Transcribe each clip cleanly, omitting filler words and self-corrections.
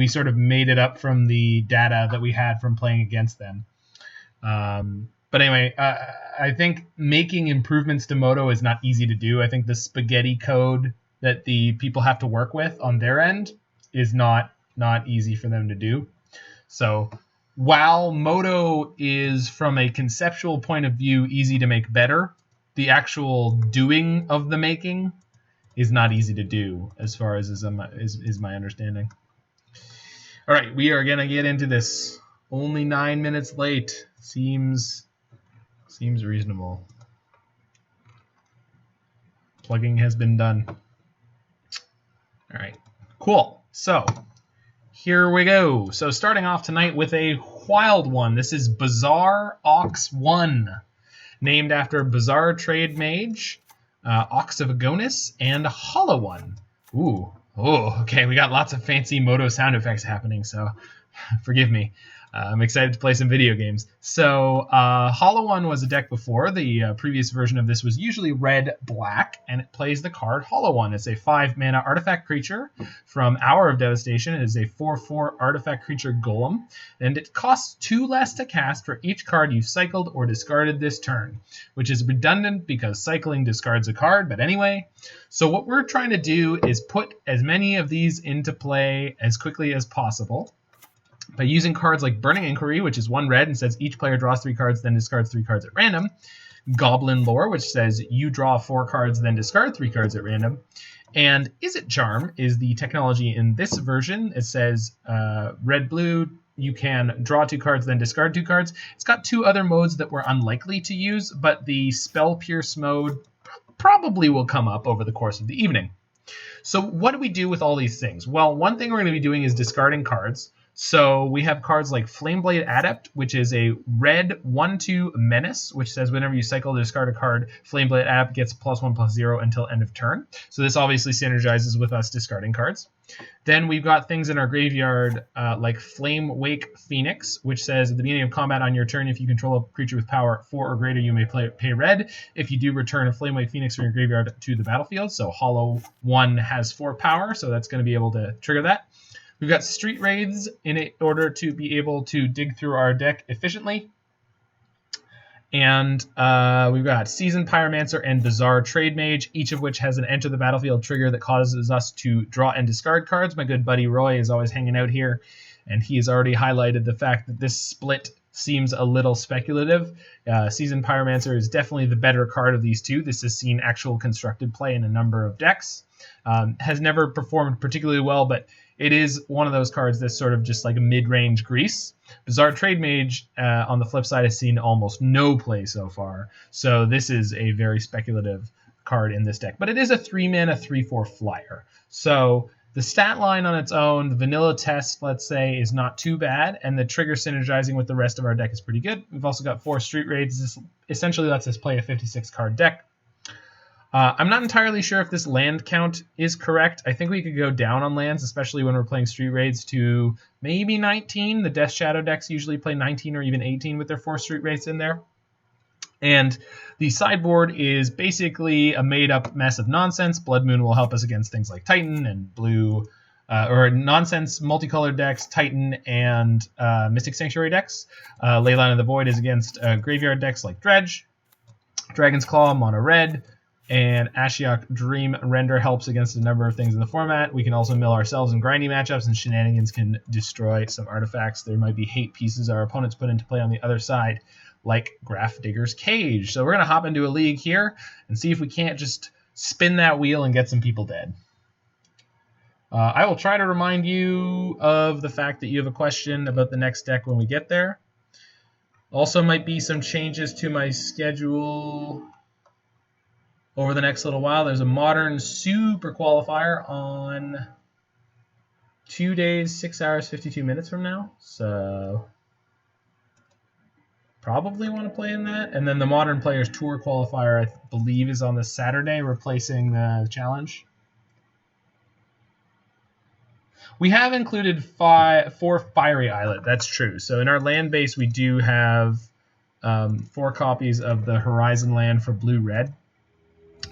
we sort of made it up from the data that we had from playing against them. But anyway, I think making improvements to Moto is not easy to do. I think the spaghetti code that the people have to work with on their end is not easy for them to do. So while Moto is, from a conceptual point of view, easy to make better, the actual doing of the making is not easy to do, as far as is my understanding. All right, we are going to get into this. Only 9 minutes late. Seems reasonable. Plugging has been done. All right, cool. So here we go. So starting off tonight with a wild one. This is Bazaar Ox 1, named after Bazaar Trademage, Ox of Agonas, and Hollow One. Ooh, oh, okay. We got lots of fancy Moto sound effects happening, so forgive me. I'm excited to play some video games. So Hollow One was a deck before. The previous version of this was usually red-black, and it plays the card Hollow One. It's a 5-mana artifact creature from Hour of Devastation. It is a 4/4 artifact creature golem, and it costs 2 less to cast for each card you've cycled or discarded this turn, which is redundant because cycling discards a card, but anyway. So what we're trying to do is put as many of these into play as quickly as possible by using cards like Burning Inquiry, which is 1 red and says each player draws 3 cards, then discards 3 cards at random. Goblin Lore, which says you draw 4 cards, then discard 3 cards at random. And Izzet Charm is the technology in this version. It says red-blue, you can draw 2 cards, then discard 2 cards. It's got 2 other modes that we're unlikely to use, but the Spell Pierce mode probably will come up over the course of the evening. So what do we do with all these things? Well, one thing we're going to be doing is discarding cards. So we have cards like Flameblade Adept, which is a red 1/2 menace, which says whenever you cycle to discard a card, Flameblade Adept gets +1/+0 until end of turn. So this obviously synergizes with us discarding cards. Then we've got things in our graveyard like Flamewake Phoenix, which says at the beginning of combat on your turn, if you control a creature with power 4 or greater, you may pay red. If you do, return a Flamewake Phoenix from your graveyard to the battlefield. So Hollow One has 4 power, so that's going to be able to trigger that. We've got Street Wraiths in order to be able to dig through our deck efficiently. And we've got Seasoned Pyromancer and Bazaar Trademage, each of which has an enter the battlefield trigger that causes us to draw and discard cards. My good buddy Roy is always hanging out here, and he has already highlighted the fact that this split seems a little speculative. Seasoned Pyromancer is definitely the better card of these two. This has seen actual constructed play in a number of decks. Has never performed particularly well, but it is one of those cards that's sort of just like a mid-range grease. Bazaar Trademage, on the flip side, has seen almost no play so far. So this is a very speculative card in this deck. But it is a 3-mana, 3/4 flyer. So the stat line on its own, the vanilla test, let's say, is not too bad. And the trigger synergizing with the rest of our deck is pretty good. We've also got 4 Street Wraiths. This essentially lets us play a 56-card deck. I'm not entirely sure if this land count is correct. I think we could go down on lands, especially when we're playing Street Wraiths, to maybe 19. The Death Shadow decks usually play 19 or even 18 with their 4 Street Wraiths in there. And the sideboard is basically a made-up mess of nonsense. Blood Moon will help us against things like Titan and blue, or nonsense multicolored decks, Titan and Mystic Sanctuary decks. Leyline of the Void is against graveyard decks like Dredge. Dragon's Claw, mono red. And Ashiok Dream Render helps against a number of things in the format. We can also mill ourselves in grindy matchups, and Shenanigans can destroy some artifacts. There might be hate pieces our opponents put into play on the other side, like Graph Digger's Cage. So we're going to hop into a league here and see if we can't just spin that wheel and get some people dead. I will try to remind you of the fact that you have a question about the next deck when we get there. Also might be some changes to my schedule over the next little while. There's a Modern Super Qualifier on 2 days, 6 hours, 52 minutes from now. So probably want to play in that. And then the Modern Players Tour Qualifier, I believe, is on the Saturday, replacing the challenge. We have included 4 Fiery Islet. That's true. So in our land base, we do have 4 copies of the Horizon land for blue-red.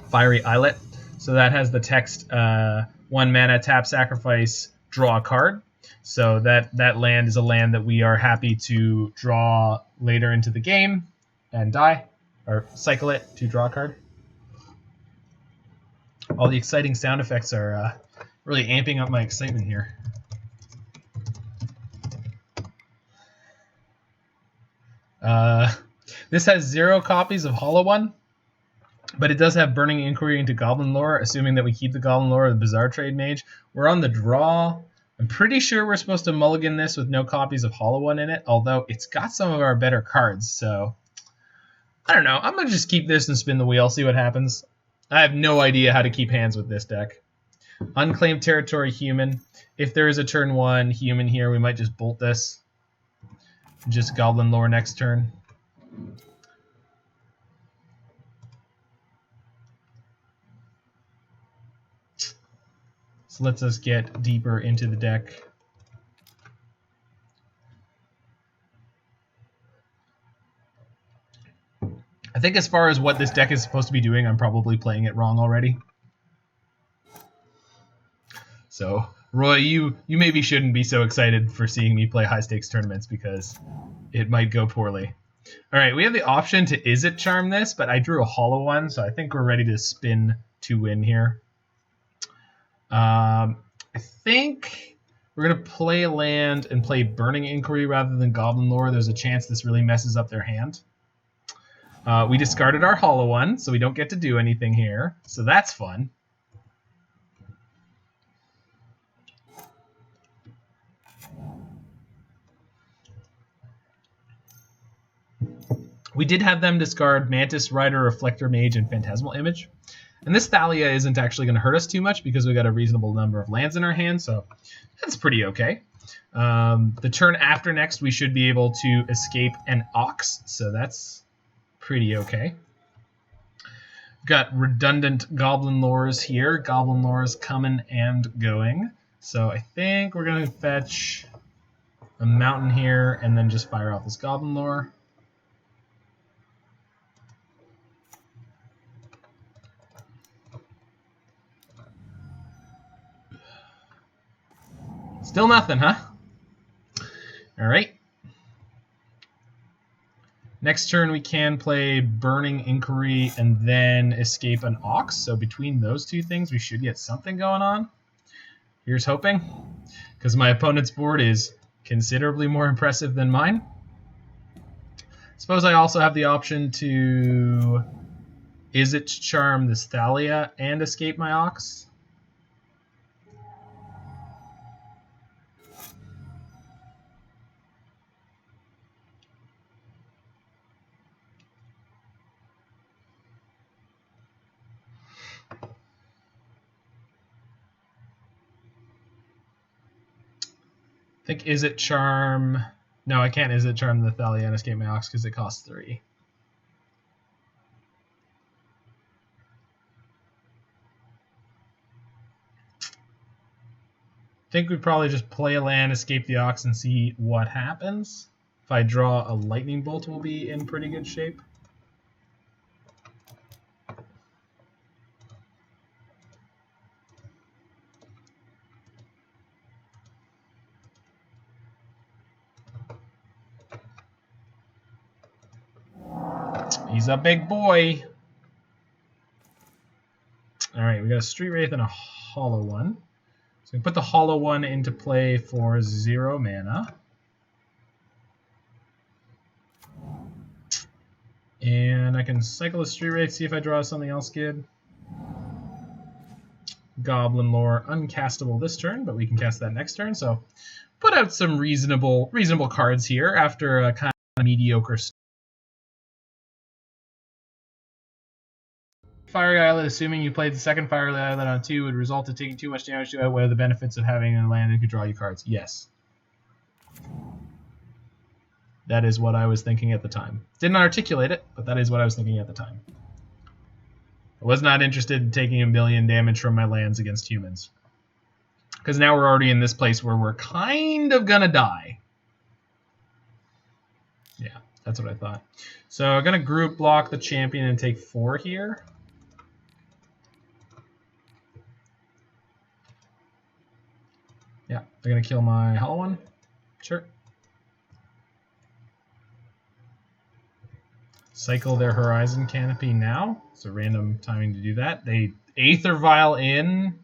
Fiery Islet. So that has the text 1 mana, tap, sacrifice, draw a card. So that land is a land that we are happy to draw later into the game and die, or cycle it to draw a card. All the exciting sound effects are really amping up my excitement here. This has 0 copies of Hollow One, but it does have Burning Inquiry into Goblin Lore, assuming that we keep the Goblin Lore of the Bazaar Trademage. We're on the draw. I'm pretty sure we're supposed to mulligan this with no copies of Hollow One in it, although it's got some of our better cards, so I don't know. I'm going to just keep this and spin the wheel, see what happens. I have no idea how to keep hands with this deck. Unclaimed Territory Human. If there is a turn 1 human here, we might just bolt this. Just Goblin Lore next turn. So lets us get deeper into the deck. I think as far as what this deck is supposed to be doing, I'm probably playing it wrong already. So, Roy, you maybe shouldn't be so excited for seeing me play high-stakes tournaments because it might go poorly. All right, we have the option to Izzet Charm this, but I drew a Hollow One, so I think we're ready to spin to win here. I think we're going to play a land and play Burning Inquiry rather than Goblin Lore. There's a chance this really messes up their hand. We discarded our Hollow One, so we don't get to do anything here. So that's fun. We did have them discard Mantis, Rider, Reflector Mage, and Phantasmal Image. And this Thalia isn't actually going to hurt us too much because we got a reasonable number of lands in our hand, so that's pretty okay. The turn after next, we should be able to escape an Ox, so that's pretty okay. Got redundant Goblin Lores here. Goblin Lores coming and going. So I think we're going to fetch a mountain here and then just fire off this Goblin Lore. Still nothing, huh? All right. Next turn, we can play Burning Inquiry and then escape an Ox. So between those two things, we should get something going on. Here's hoping, because my opponent's board is considerably more impressive than mine. Suppose I also have the option to Izzet Charm this Thalia and escape my Ox. I think Izzet Charm... No, I can't Izzet Charm the Thalia and escape my Ox because it costs 3. I think we'd probably just play a land, escape the Ox, and see what happens. If I draw a Lightning Bolt, we'll be in pretty good shape. He's a big boy. All right, we got a Street Wraith and a Hollow One. So we put the Hollow One into play for 0 mana. And I can cycle a Street Wraith, see if I draw something else good. Goblin Lore, uncastable this turn, but we can cast that next turn. So put out some reasonable cards here after a kind of mediocre start. Fiery Islet, assuming you played the second Fiery Islet on 2, would result in taking too much damage to outweigh the benefits of having a land that could draw you cards. Yes. That is what I was thinking at the time. Didn't articulate it, but that is what I was thinking at the time. I was not interested in taking 1,000,000 damage from my lands against humans. Because now we're already in this place where we're kind of gonna die. Yeah, that's what I thought. So I'm gonna group block the champion and take 4 here. Yeah, they're going to kill my hollow one. Sure. Cycle their Horizon Canopy now. It's a random timing to do that. They Aether Vial in,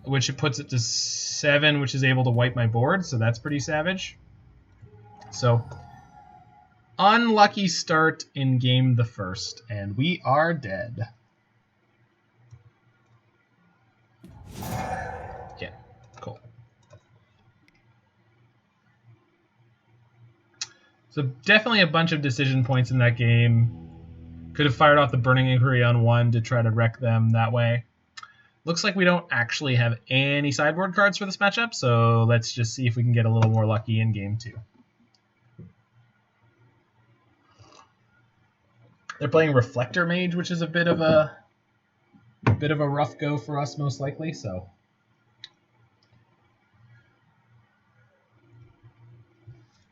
which it puts it to 7, which is able to wipe my board, so that's pretty savage. So, unlucky start in game the first, and we are dead. Yeah, cool. So definitely a bunch of decision points in that game. Could have fired off the Burning Inquiry on 1 to try to wreck them that way. Looks like we don't actually have any sideboard cards for this matchup, so let's just see if we can get a little more lucky in game 2. They're playing Reflector Mage, which is a bit of a rough go for us most likely, so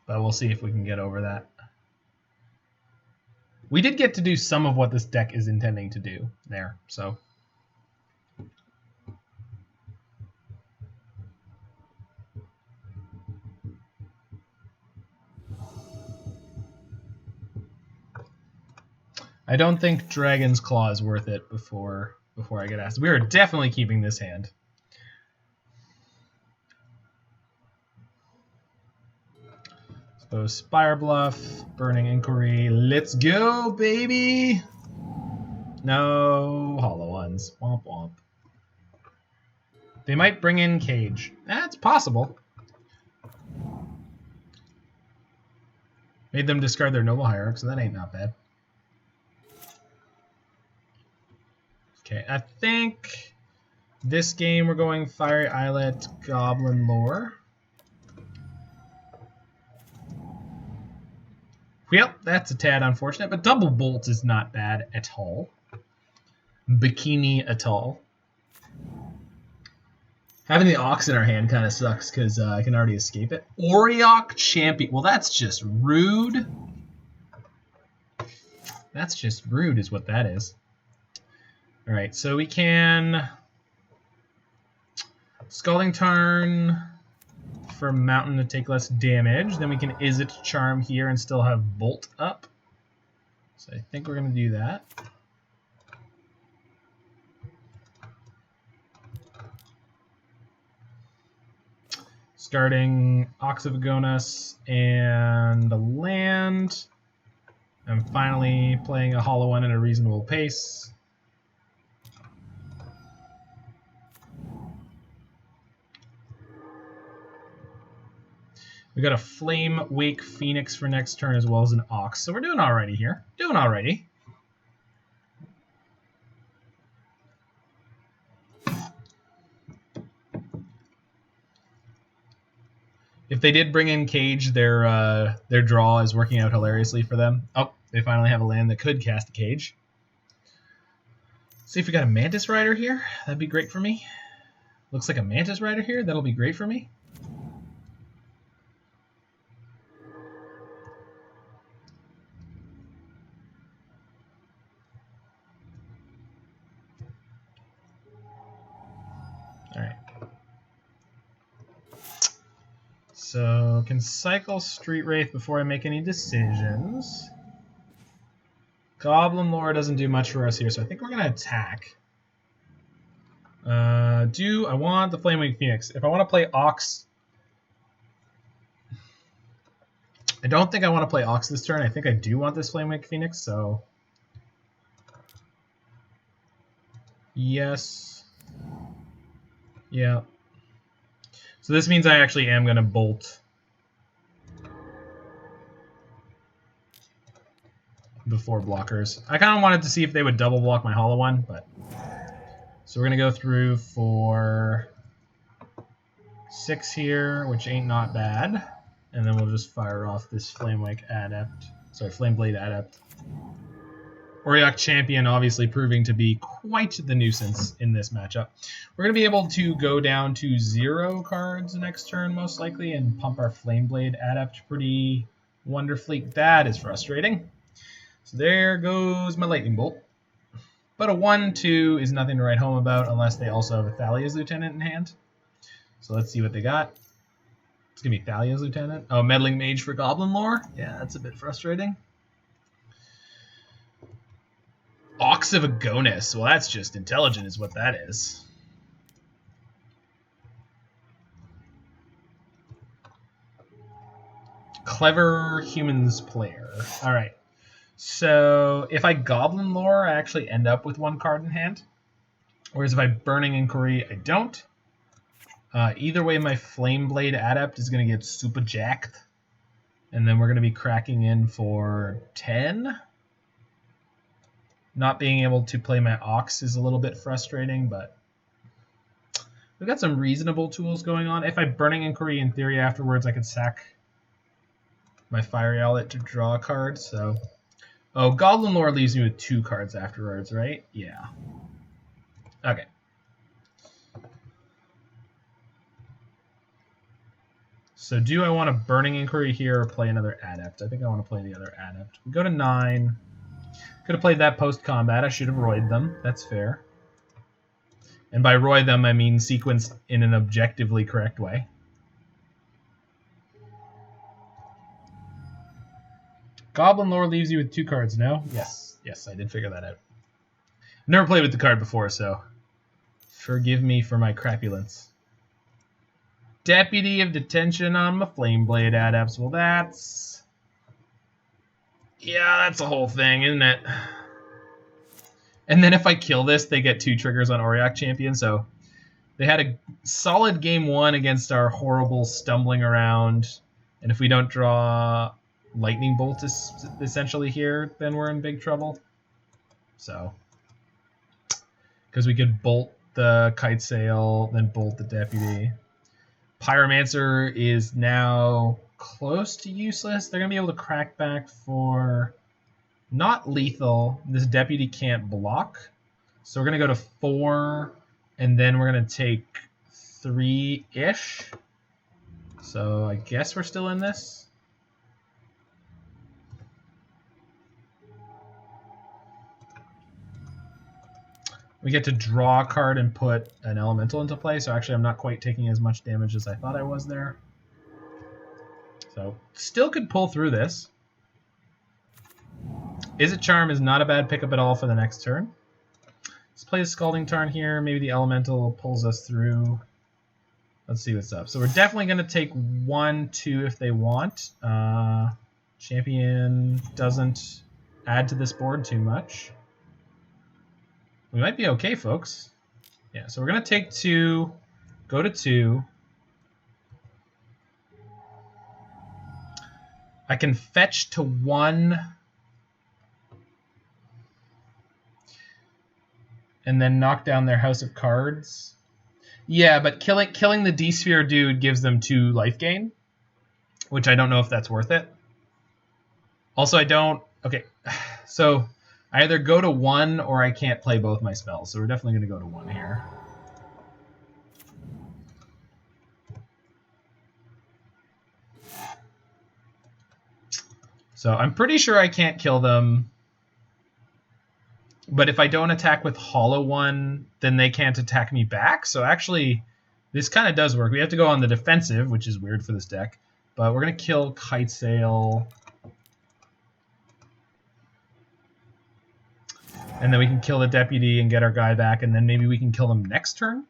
but we'll see if we can get over that. We did get to do some of what this deck is intending to do there, so. I don't think Dragon's Claw is worth it before I get asked. We are definitely keeping this hand. So Spirebluff, Burning Inquiry, let's go, baby! No hollow ones. Womp womp. They might bring in Cage. That's possible. Made them discard their Noble Hierarch, so that ain't not bad. Okay, I think this game we're going Fiery Islet, Goblin Lore. Yep, that's a tad unfortunate, but Double Bolt is not bad at all. Bikini at all. Having the Ox in our hand kind of sucks because I can already escape it. Ashiok Champion. Well, that's just rude. That's just rude is what that is. All right, so we can Scalding Tarn for Mountain to take less damage. Then we can Izzet Charm here and still have Bolt up. So I think we're going to do that. Starting Ox of Agonas and a land. I'm finally playing a hollow one at a reasonable pace. We got a Flamewake Phoenix for next turn as well as an Ox. So we're doing alrighty here. Doing alrighty. If they did bring in Cage, their draw is working out hilariously for them. Oh, they finally have a land that could cast a Cage. Let's see if we got a Mantis Rider here. That'd be great for me. Looks like a Mantis Rider here. That'll be great for me. Alright. So, can cycle Street Wraith before I make any decisions. Goblin Lore doesn't do much for us here, so I think we're going to attack. I want the Flamewake Phoenix? If I want to play Ox... I don't think I want to play Ox this turn. I think I do want this Flamewake Phoenix, so... Yes. Yeah. So this means I actually am going to Bolt the 4 blockers. I kind of wanted to see if they would double block my hollow one, but... So we're going to go through for 6 here, which ain't not bad. And then we'll just fire off this Flamewake Adept. Sorry, Flameblade Adept. Ashiok Champion obviously proving to be quite the nuisance in this matchup. We're going to be able to go down to 0 cards next turn, most likely, and pump our Flameblade Adept pretty wonderfully. That is frustrating. So there goes my Lightning Bolt. But a 1-2 is nothing to write home about unless they also have a Thalia's Lieutenant in hand. So let's see what they got. It's going to be Thalia's Lieutenant. Oh, Meddling Mage for Goblin Lore? Yeah, that's a bit frustrating. Ox of Agonas. Well, that's just intelligent is what that is. Clever Humans player. All right. So if I Goblin Lore, I actually end up with 1 card in hand. Whereas if I Burning Inquiry, I don't. Either way, my Flameblade Adept is going to get super jacked. And then we're going to be cracking in for 10. Not being able to play my Ox is a little bit frustrating, but we've got some reasonable tools going on. If I Burning Inquiry, in theory, afterwards, I could sack my Fiery Islet to draw a card. So, oh, Goblin Lore leaves me with 2 cards afterwards, right? Yeah. Okay. So do I want a Burning Inquiry here or play another Adept? I think I want to play the other Adept. We go to 9. Could have played that post-combat. I should have royed them. That's fair. And by roy them, I mean sequenced in an objectively correct way. Goblin Lore leaves you with 2 cards, no? Yes. Yes, I did figure that out. Never played with the card before, so forgive me for my crapulence. Deputy of Detention on my Flameblade Adepts. Well, that's... yeah, that's a whole thing, isn't it? And then if I kill this, they get 2 triggers on Auriok Champion, so they had a solid game 1 against our horrible stumbling around, and if we don't draw Lightning Bolt essentially here, then we're in big trouble. So, because we could bolt the Kite Sail, then bolt the Deputy. Pyromancer is now close to useless. They're going to be able to crack back for not lethal. This Deputy can't block. So we're going to go to 4, and then we're going to take 3-ish. So I guess we're still in this. We get to draw a card and put an elemental into play, so actually I'm not quite taking as much damage as I thought I was there. So, still could pull through this. Izzet Charm is not a bad pickup at all for the next turn. Let's play the Scalding Tarn here. Maybe the elemental pulls us through. Let's see what's up. So we're definitely going to take 1, 2 if they want. Champion doesn't add to this board too much. We might be okay, folks. Yeah, so we're going to take 2, go to 2. I can fetch to 1. And then knock down their House of Cards. Yeah, but killing the D-Sphere dude gives them 2 life gain, which I don't know if that's worth it. Also, I don't... okay, so... I either go to 1 or I can't play both my spells, so we're definitely going to go to 1 here. So I'm pretty sure I can't kill them, but if I don't attack with Hollow One, then they can't attack me back. So actually, this kind of does work. We have to go on the defensive, which is weird for this deck, but we're going to kill Kite Sail. And then we can kill the Deputy and get our guy back, and then maybe we can kill them next turn,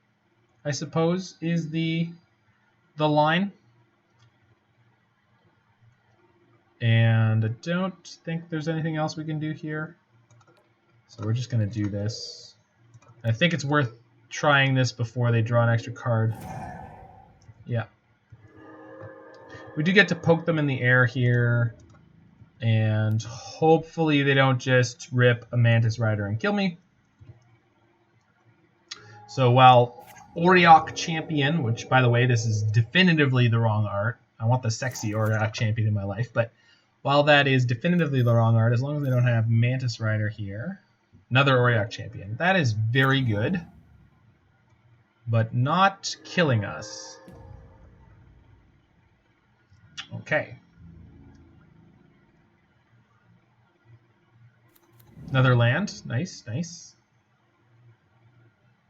I suppose, is the line. And I don't think there's anything else we can do here. So we're just going to do this. I think it's worth trying this before they draw an extra card. Yeah. We do get to poke them in the air here. And hopefully they don't just rip a Mantis Rider and kill me. So while Auriok Champion, which by the way, this is definitively the wrong art. I want the sexy Auriok Champion in my life. But while that is definitively the wrong art, as long as they don't have Mantis Rider here. Another Auriok Champion. That is very good. But not killing us. Okay. Another land. Nice, nice.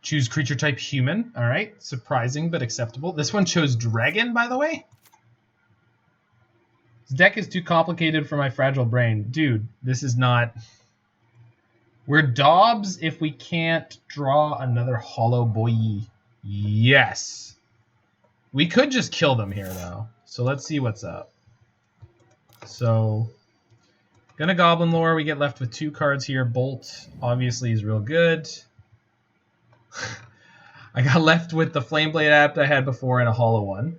Choose creature type human. All right, surprising but acceptable. This one chose dragon, by the way. This deck is too complicated for my fragile brain. Dude, this is not... We're Dobbs if we can't draw another hollow boy. Yes. We could just kill them here, though. So let's see what's up. So, gonna Goblin Lore. We get left with 2 cards here. Bolt, obviously, is real good. I got left with the Flameblade Adept I had before and a hollow one.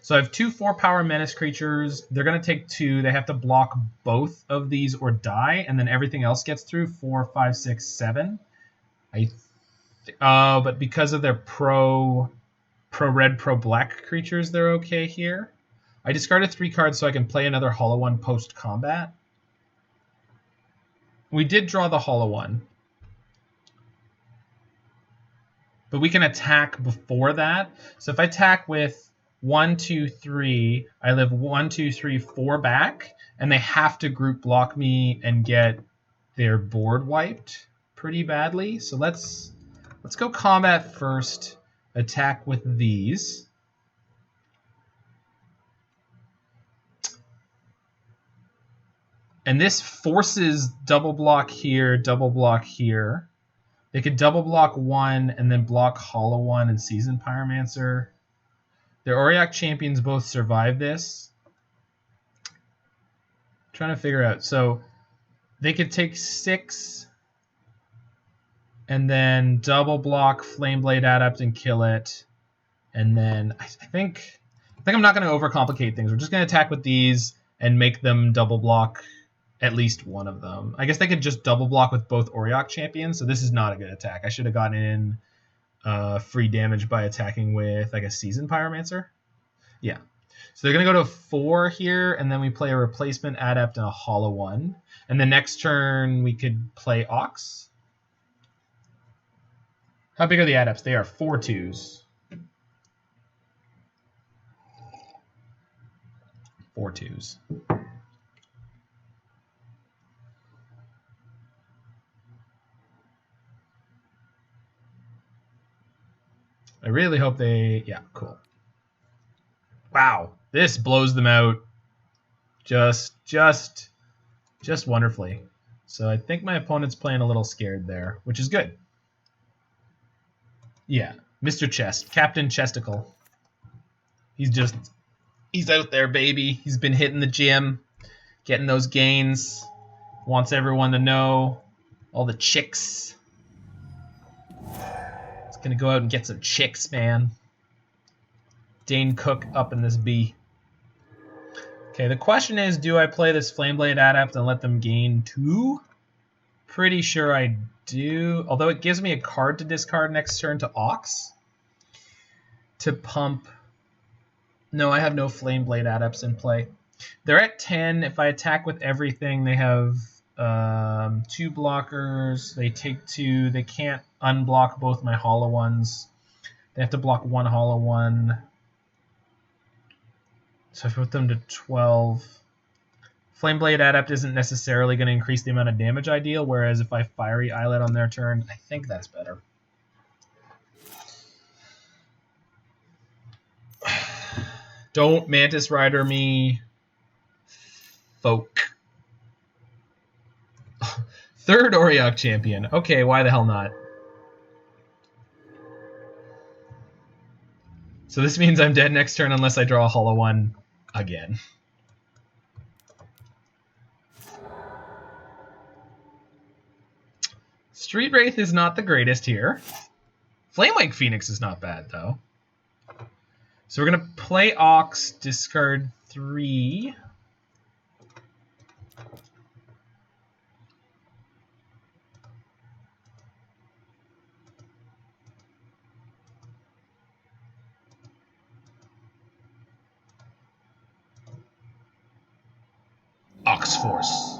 So I have 2 4-power menace creatures. They're going to take 2. They have to block both of these or die, and then everything else gets through. 4, 5, 6, 7. But because of their pro-red, pro-black creatures, they're okay here. I discarded 3 cards so I can play another hollow one post-combat. We did draw the hollow one. But we can attack before that. So if I attack with 1, 2, 3, I live 1, 2, 3, 4 back, and they have to group block me and get their board wiped pretty badly. So let's go combat first, attack with these. And this forces double block here, double block here. They could double block 1 and then block hollow 1 and Seasoned Pyromancer. Their Auriok champions both survive this. I'm trying to figure out. So they could take 6 and then double block Flameblade Adept and kill it. And then I think I'm not going to overcomplicate things. We're just going to attack with these and make them double block at least one of them. I guess they could just double block with both Auriok champions. So this is not a good attack. I should have gotten in free damage by attacking with like a Seasoned Pyromancer. Yeah. So they're going to go to 4 here, and then we play a replacement Adept and a hollow one. And the next turn we could play Ox. How big are the Adepts? They are 4 2s. 4 2s. I really hope they... Yeah, cool. Wow, this blows them out just wonderfully. So I think my opponent's playing a little scared there, which is good. Yeah, Mr. Chest, Captain Chesticle. He's out there, baby. He's been hitting the gym, getting those gains. Wants everyone to know, all the chicks. Gonna go out and get some chicks, man. Dane Cook up in this B. Okay, the question is, do I play this Flameblade Adept and let them gain 2? Pretty sure I do. Although it gives me a card to discard next turn to Ox. To pump. No, I have no Flameblade Adepts in play. They're at 10. If I attack with everything, they have 2 blockers. They take 2. They can't unblock both my hollow ones. They have to block 1 hollow one. So I put them to 12. Flameblade Adept isn't necessarily going to increase the amount of damage I deal, whereas if I Fiery Islet on their turn, I think that's better. Don't Mantis Rider me, folk. 3rd Auriok champion. Okay, why the hell not? So this means I'm dead next turn unless I draw a hollow one again. Street Wraith is not the greatest here. Flamewake Phoenix is not bad, though. So we're going to play Ox, discard 3. Ox Force.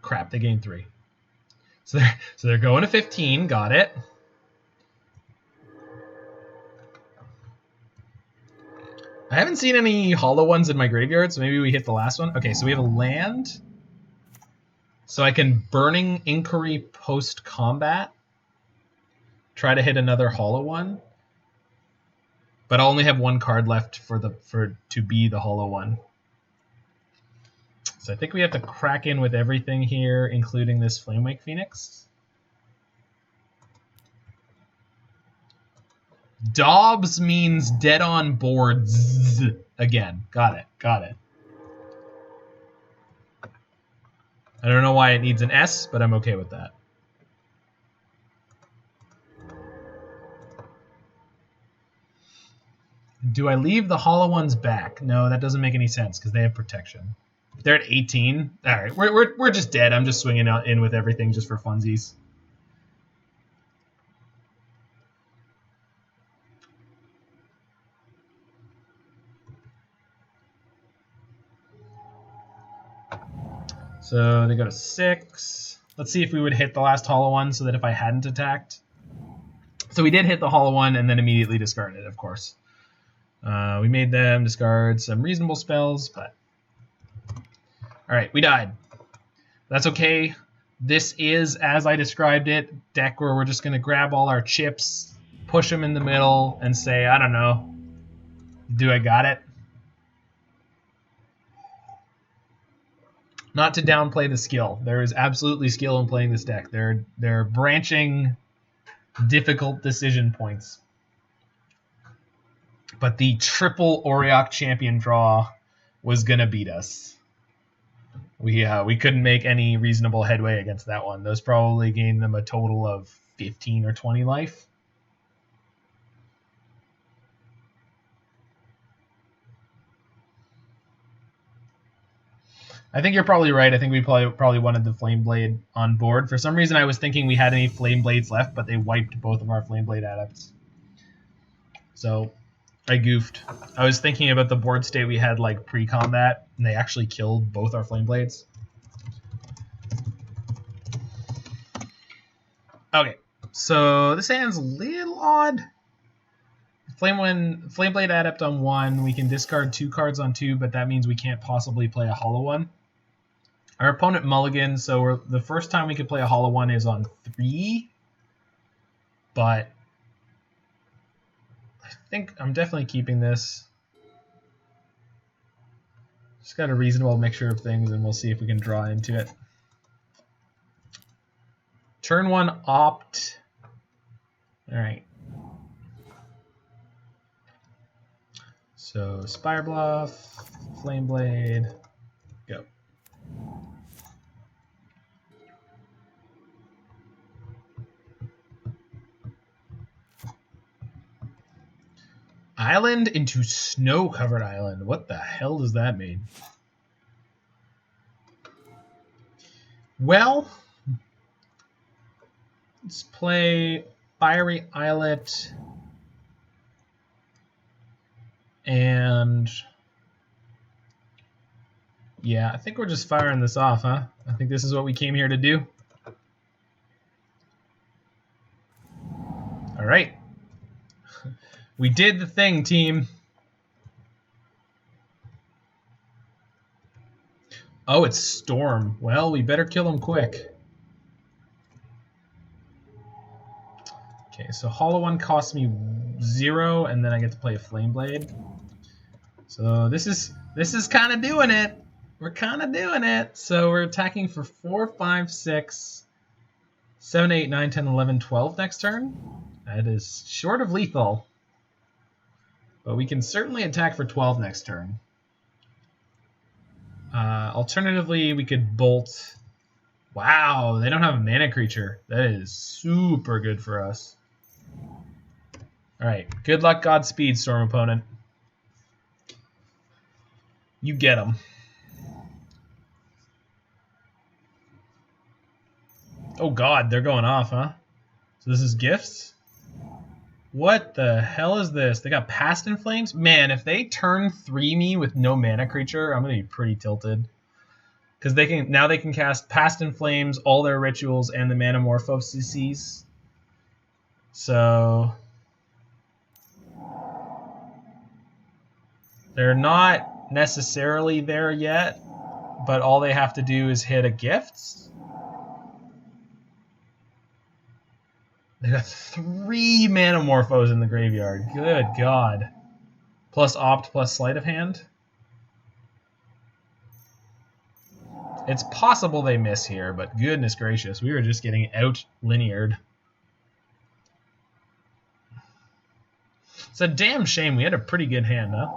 Crap, they gained 3. So they're going to 15. Got it. I haven't seen any hollow ones in my graveyard, so maybe we hit the last one. Okay, so we have a land. So I can Burning Inquiry post-combat. Try to hit another hollow one. But I only have one card left to be the hollow one. So I think we have to crack in with everything here, including this Flamewake Phoenix. Dobbs means dead on boards again. Got it. Got it. I don't know why it needs an S, but I'm okay with that. Do I leave the hollow ones back? No, that doesn't make any sense because they have protection. They're at 18. All right, we're just dead. I'm just swinging out in with everything just for funsies. So they go to 6. Let's see if we would hit the last hollow one so that if I hadn't attacked. So we did hit the hollow one and then immediately discarded it, of course. We made them discard some reasonable spells, but... Alright, we died. That's okay. This is, as I described it, deck where we're just going to grab all our chips, push them in the middle, and say, I don't know, do I got it? Not to downplay the skill. There is absolutely skill in playing this deck. There are branching, difficult decision points. But the triple Auriok champion draw was going to beat us. We couldn't make any reasonable headway against that one. Those probably gained them a total of 15 or 20 life. I think you're probably right. I think we probably wanted the Flameblade on board. For some reason, I was thinking we had any Flameblades left, but they wiped both of our Flameblade Adepts. So I goofed. I was thinking about the board state we had like pre-combat, and they actually killed both our Flameblades. Okay, so this hand's a little odd. Flameblade Adept on 1, we can discard 2 cards on 2, but that means we can't possibly play a hollow one. Our opponent mulligans, so the first time we could play a hollow one is on 3, but I think I'm definitely keeping this. Just got a reasonable mixture of things, and we'll see if we can draw into it. Turn 1 opt. All right. So Spirebluff, Flameblade, go. Island into snow-covered island. What the hell does that mean? Well, let's play Fiery Islet and yeah, I think we're just firing this off, huh? I think this is what we came here to do. All right. We did the thing, team. Oh, it's Storm. Well, we better kill him quick. Okay, so Hollow One costs me 0, and then I get to play a Flameblade. So this is kind of doing it. We're kind of doing it. So we're attacking for 4, 5, 6, 7, 8, 9, 10, 11, 12 next turn. That is short of lethal. But we can certainly attack for 12 next turn. Alternatively, we could bolt. Wow, they don't have a mana creature. That is super good for us. All right, good luck, Godspeed, Storm opponent. You get them. Oh god, they're going off, huh? So this is gifts? What the hell is this? They got Past in Flames? Man, if they turn 3 me with no mana creature, I'm going to be pretty tilted. Because they can cast Past in Flames, all their rituals, and the Manamorphoses. So They're not necessarily there yet, but all they have to do is hit a Gifts. They got 3 Manamorphos in the graveyard. Good God. Plus Opt, plus Sleight of Hand. It's possible they miss here, but goodness gracious, we were just getting out-lineared. It's a damn shame. We had a pretty good hand, huh?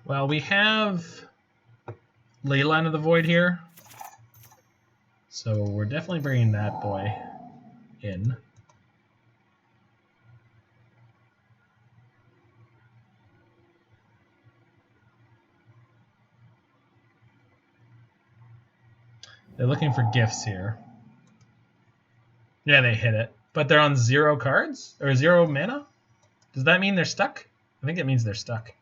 Well, we have Leyline of the Void here. So we're definitely bringing that boy in. They're looking for gifts here. Yeah, they hit it. But they're on 0 cards? Or 0 mana? Does that mean they're stuck? I think it means they're stuck.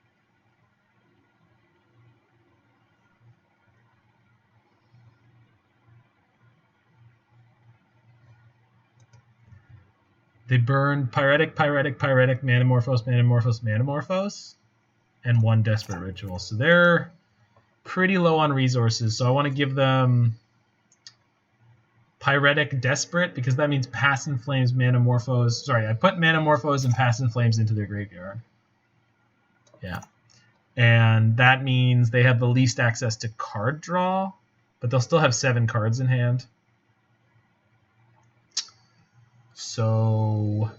They burned Pyretic, Manamorphos, and 1 Desperate Ritual. So they're pretty low on resources. So I want to give them Pyretic Desperate, because that means Pass and Flames, Manamorphos. Sorry, I put Manamorphos and Pass and Flames into their graveyard. Yeah. And that means they have the least access to card draw, but they'll still have 7 cards in hand. So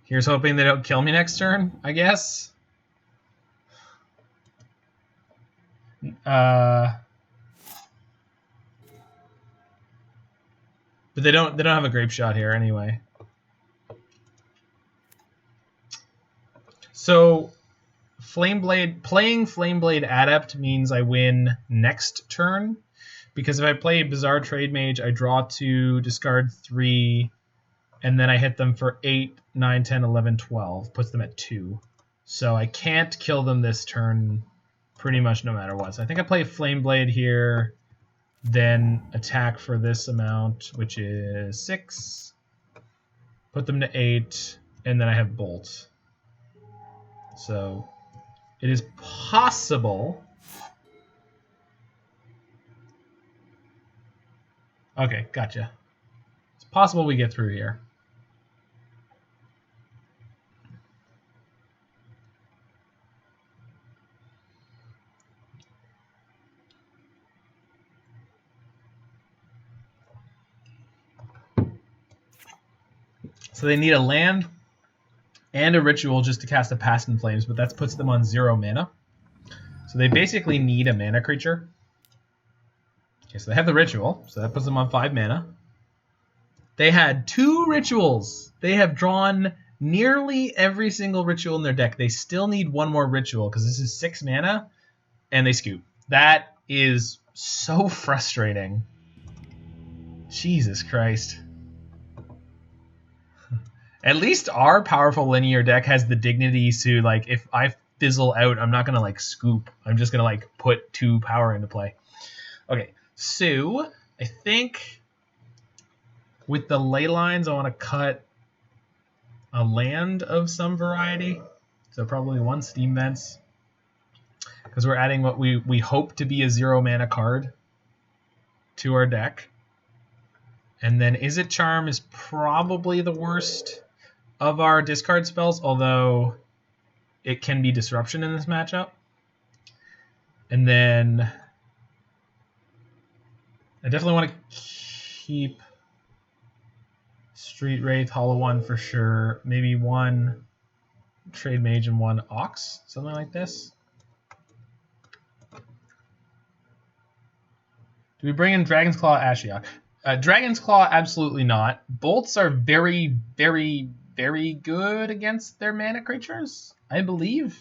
here's hoping they don't kill me next turn, I guess. But they don't have a Grape Shot here anyway. So playing Flameblade Adept means I win next turn, because if I play Bazaar Trademage, I draw 2, discard 3, and then I hit them for 8, 9, 10, 11, 12. Puts them at 2. So I can't kill them this turn pretty much no matter what. So I think I play Flameblade here, then attack for this amount, which is 6. Put them to 8, and then I have Bolt. So it is possible. Okay, gotcha. It's possible we get through here. So they need a land and a ritual just to cast a Pass in Flames, but that puts them on 0 mana. So they basically need a mana creature. Okay, so they have the ritual, so that puts them on 5 mana. They had 2 rituals. They have drawn nearly every single ritual in their deck. They still need 1 more ritual because this is 6 mana, and they scoop. That is so frustrating. Jesus Christ. At least our powerful linear deck has the dignity to, like, if I fizzle out, I'm not going to, like, scoop. I'm just going to, like, put 2 power into play. Okay, so I think with the ley lines, I want to cut a land of some variety. So probably 1 Steam Vents, because we're adding what we hope to be a 0 mana card to our deck. And then Izzet Charm is probably the worst of our discard spells, although it can be Disruption in this matchup. And then I definitely want to keep Street Wraith, Hollow One for sure. Maybe 1 Trademage and 1 Ox, something like this. Do we bring in Dragon's Claw, Ashiok? Dragon's Claw, absolutely not. Bolts are very, very, very good against their mana creatures, I believe.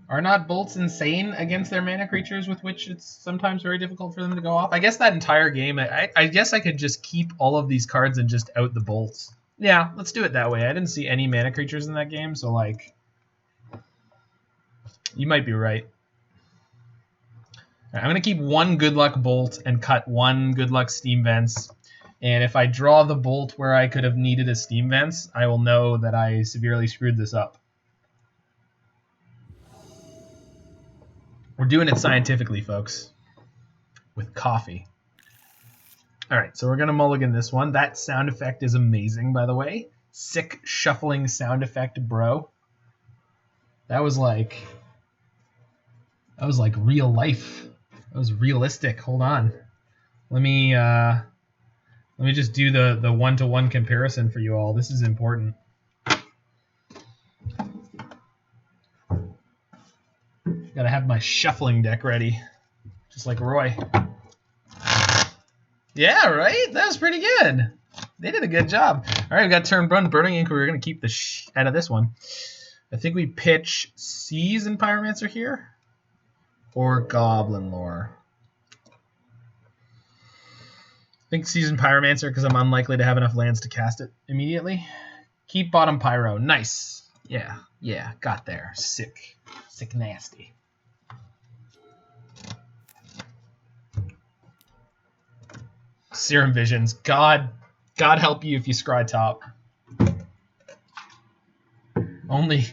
Are not bolts insane against their mana creatures, with which it's sometimes very difficult for them to go off? I guess that entire game, I guess I could just keep all of these cards and just out the bolts. Yeah, let's do it that way. I didn't see any mana creatures in that game, so, like, you might be right. Right, I'm going to keep one Good Luck Bolt and cut one Good Luck Steam Vents. And if I draw the bolt where I could have needed a Steam Vents, I will know that I severely screwed this up. We're doing it scientifically, folks, with coffee. All right, so we're going to mulligan this one. That sound effect is amazing, by the way. Sick shuffling sound effect, bro. That was like real life. That was realistic. Hold on. Let me just do the one-to-one comparison for you all. This is important. Gotta have my shuffling deck ready, just like Roy. Yeah, right? That was pretty good. They did a good job. All right, we got turn one, Burning Inquiry. We're gonna keep the out of this one. I think we pitch Seasoned Pyromancer here, or Goblin Lore. I think Seasoned Pyromancer because I'm unlikely to have enough lands to cast it immediately. Keep bottom Pyro. Nice. Yeah, got there. Sick nasty. Serum Visions. God help you if you scry top. Only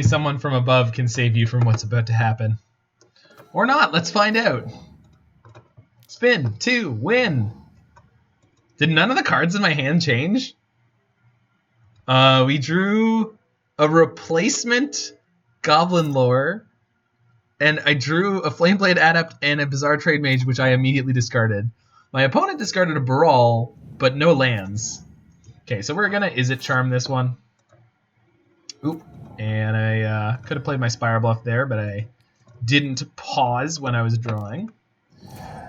someone from above can save you from what's about to happen. Or not. Let's find out. Spin. 2. Win. Did none of the cards in my hand change? We drew a replacement Goblin Lore, and I drew a Flameblade Adept and a Bazaar Trademage, which I immediately discarded. My opponent discarded a Brawl, but no lands. Okay, so we're going to Izzet Charm this one. Oop. And I could have played my Spirebluff there, but I didn't pause when I was drawing.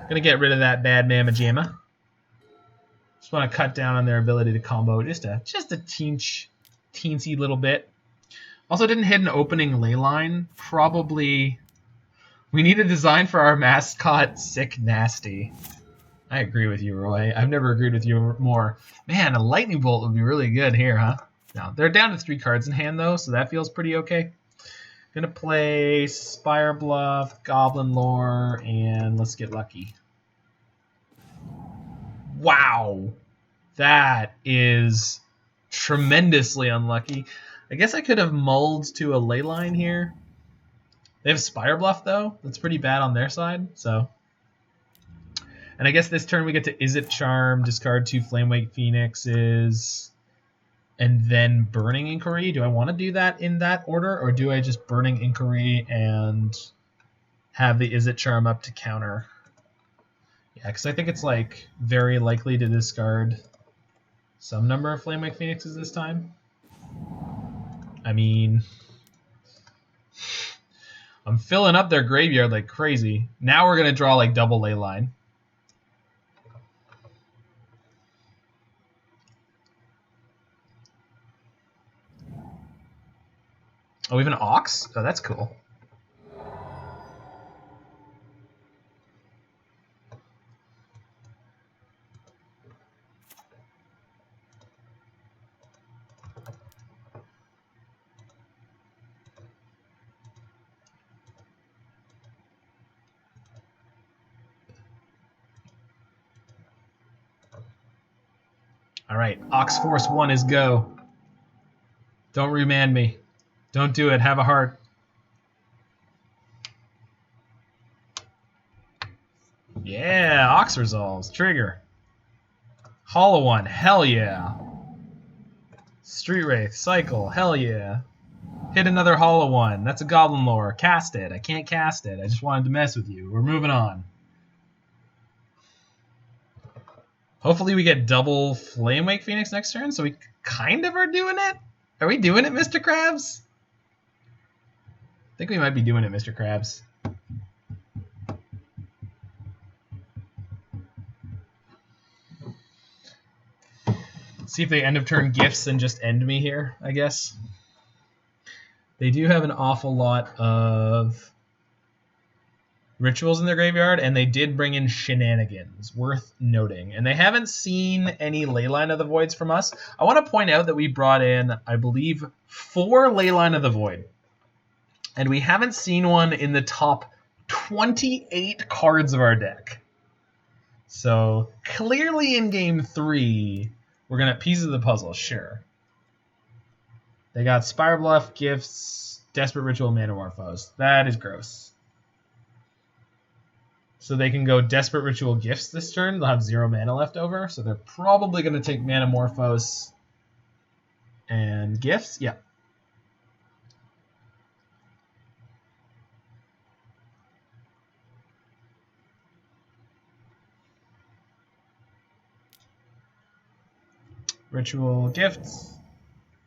Gonna get rid of that bad Mamma Jamma. Just want to cut down on their ability to combo just a teensy little bit. Also didn't hit an opening Leyline. Probably we need a design for our mascot, Sick Nasty. I agree with you, Roy. I've never agreed with you more. Man, a Lightning Bolt would be really good here, huh? No, they're down to 3 cards in hand, though, so that feels pretty okay. Gonna play Spirebluff, Goblin Lore, and let's get lucky. Wow! That is tremendously unlucky. I guess I could have mulled to a Leyline here. They have Spirebluff, though. That's pretty bad on their side, so... And I guess this turn we get to Izzet Charm, discard 2 Flamewake Phoenixes, and then Burning Inquiry. Do I want to do that in that order, or do I just Burning Inquiry and have the Izzet Charm up to counter? Yeah, because I think it's like very likely to discard some number of Flamewake Phoenixes this time. I mean, I'm filling up their graveyard like crazy. Now we're going to draw like double Leyline. Oh, we have an Ox? Oh, that's cool. All right, Ox Force 1 is go. Don't remand me. Don't do it. Have a heart. Yeah, Ox resolves. Trigger. Hollow one. Hell yeah. Street Wraith. Cycle. Hell yeah. Hit another hollow one. That's a Goblin Lore. Cast it. I can't cast it. I just wanted to mess with you. We're moving on. Hopefully we get double Flamewake Phoenix next turn, so we kind of are doing it. Are we doing it, Mr. Krabs? I think we might be doing it, Mr. Krabs. See if they end of turn gifts and just end me here, I guess. They do have an awful lot of rituals in their graveyard, and they did bring in Shenanigans, worth noting. And they haven't seen any Leyline of the Voids from us. I want to point out that we brought in, I believe, 4 Leyline of the Void. And we haven't seen one in the top 28 cards of our deck. So clearly in game 3, we're going to pieces of the puzzle, sure. They got Spirebluff, Gifts, Desperate Ritual, Manamorphose. That is gross. So they can go Desperate Ritual, Gifts this turn. They'll have 0 mana left over. So they're probably going to take Manamorphose and Gifts. Yeah. Ritual Gifts.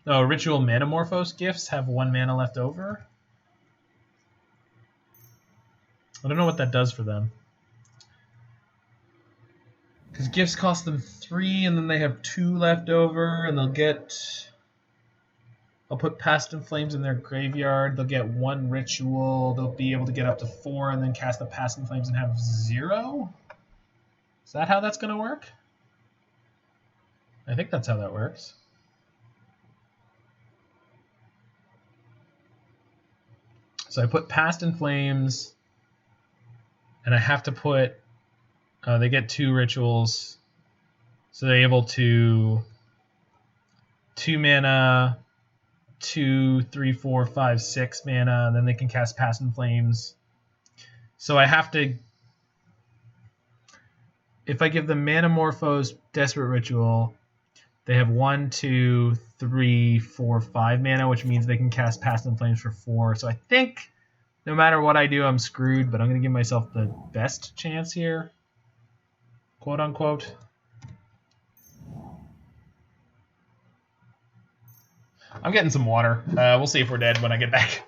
Oh, Ritual Manamorphose Gifts have 1 mana left over. I don't know what that does for them. Because Gifts cost them 3, and then they have 2 left over, and they'll get... I'll put Past in Flames in their graveyard. They'll get 1 Ritual. They'll be able to get up to 4, and then cast the Past in Flames and have 0? Is that how that's going to work? I think that's how that works. So I put Past in Flames, and I have to put... they get 2 rituals, so they're able to 2 mana, 2, 3, 4, 5, 6 mana, and then they can cast Past in Flames. So I have to... If I give them Manamorphose, Desperate Ritual, they have 1, 2, 3, 4, 5 mana, which means they can cast Past in Flames for 4. So I think no matter what I do, I'm screwed, but I'm going to give myself the best chance here, quote unquote. I'm getting some water. We'll see if we're dead when I get back.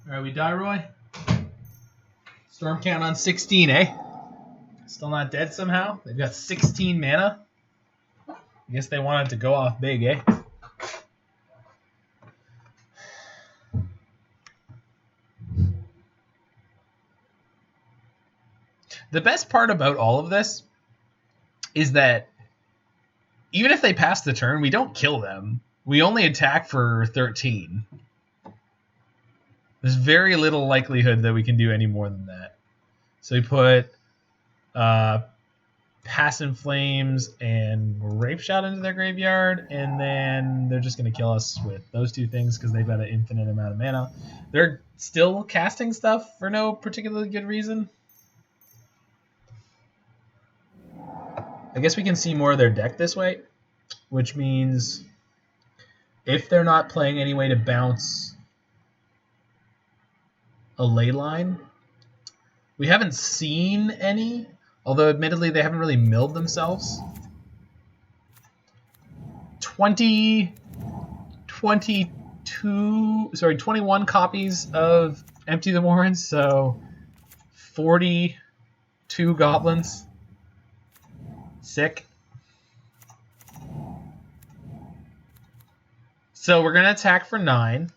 Alright, we die, Roy? Storm count on 16, eh? Still not dead somehow? They've got 16 mana? I guess they wanted to go off big, eh? The best part about all of this is that even if they pass the turn, we don't kill them. We only attack for 13. There's very little likelihood that we can do any more than that. So we put Pass in Flames and Rape Shot into their graveyard, and then they're just going to kill us with those 2 things because they've got an infinite amount of mana. They're still casting stuff for no particularly good reason. I guess we can see more of their deck this way, which means if they're not playing any way to bounce a Leyline. We haven't seen any, although admittedly they haven't really milled themselves. 21 copies of Empty the Warrens, so 42 goblins. Sick. So we're going to attack for 9.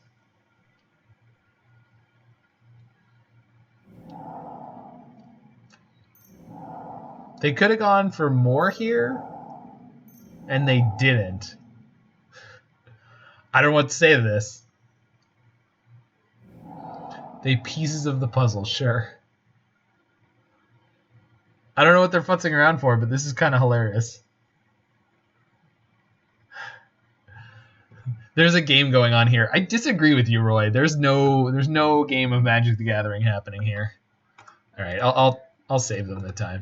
They could have gone for more here, and they didn't. I don't know what to say to this. They pieces of the puzzle, sure. I don't know what they're futzing around for, but this is kind of hilarious. There's a game going on here. I disagree with you, Roy. There's no game of Magic the Gathering happening here. All right, I'll save them the time.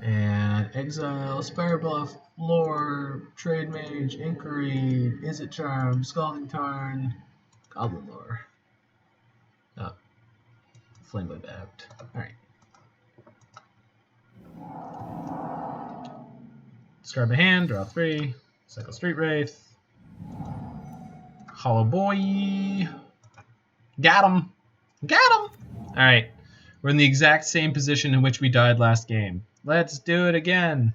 And exile, Spirebluff, Lore, Trademage, Inquiry, Izzet Charm, Scalding Tarn, Goblin Lore. Oh, Flameblade Adept. Alright. Discard my hand, draw 3, cycle Street Wraith. Hollow Boy. Got him! Got him! Alright. We're in the exact same position in which we died last game. Let's do it again.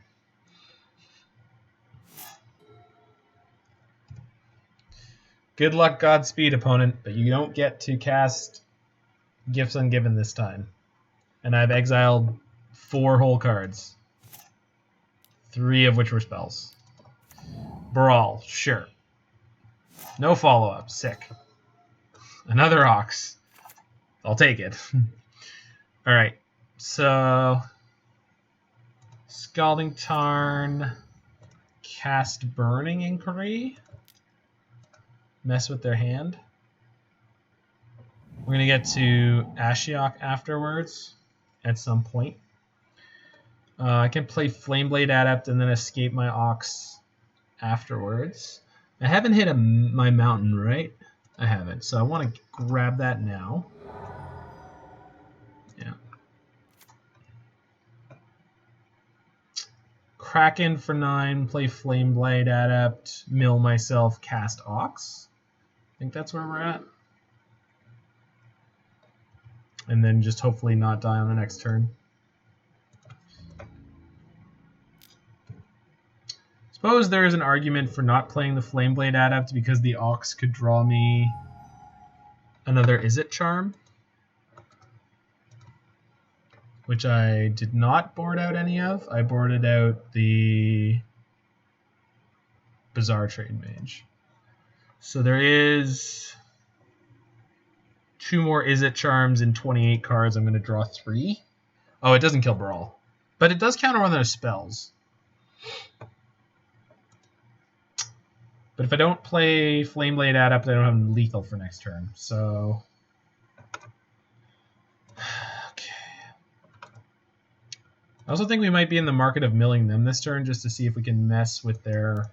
Good luck, Godspeed, opponent, but you don't get to cast Gifts Ungiven this time. And I've exiled 4 whole cards. 3 of which were spells. Brawl, sure. No follow-up, sick. Another Ox. I'll take it. Alright, so... Scalding Tarn, cast Burning Inquiry, mess with their hand. We're going to get to Ashiok afterwards at some point. I can play Flameblade Adept and then escape my Ox afterwards. I haven't hit my mountain, right? I haven't, so I want to grab that now. Yeah. Kraken for 9, play Flameblade Adept, mill myself, cast Ox. I think that's where we're at. And then just hopefully not die on the next turn. Suppose there is an argument for not playing the Flameblade Adept because the Ox could draw me another Izzet Charm, which I did not board out any of. I boarded out the Bazaar Trademage. So there is 2 more Izzet Charms in 28 cards. I'm going to draw 3. Oh, it doesn't kill Brawl. But it does counter one of their spells. But if I don't play Flameblade Adept, I don't have lethal for next turn. So... I also think we might be in the market of milling them this turn just to see if we can mess with their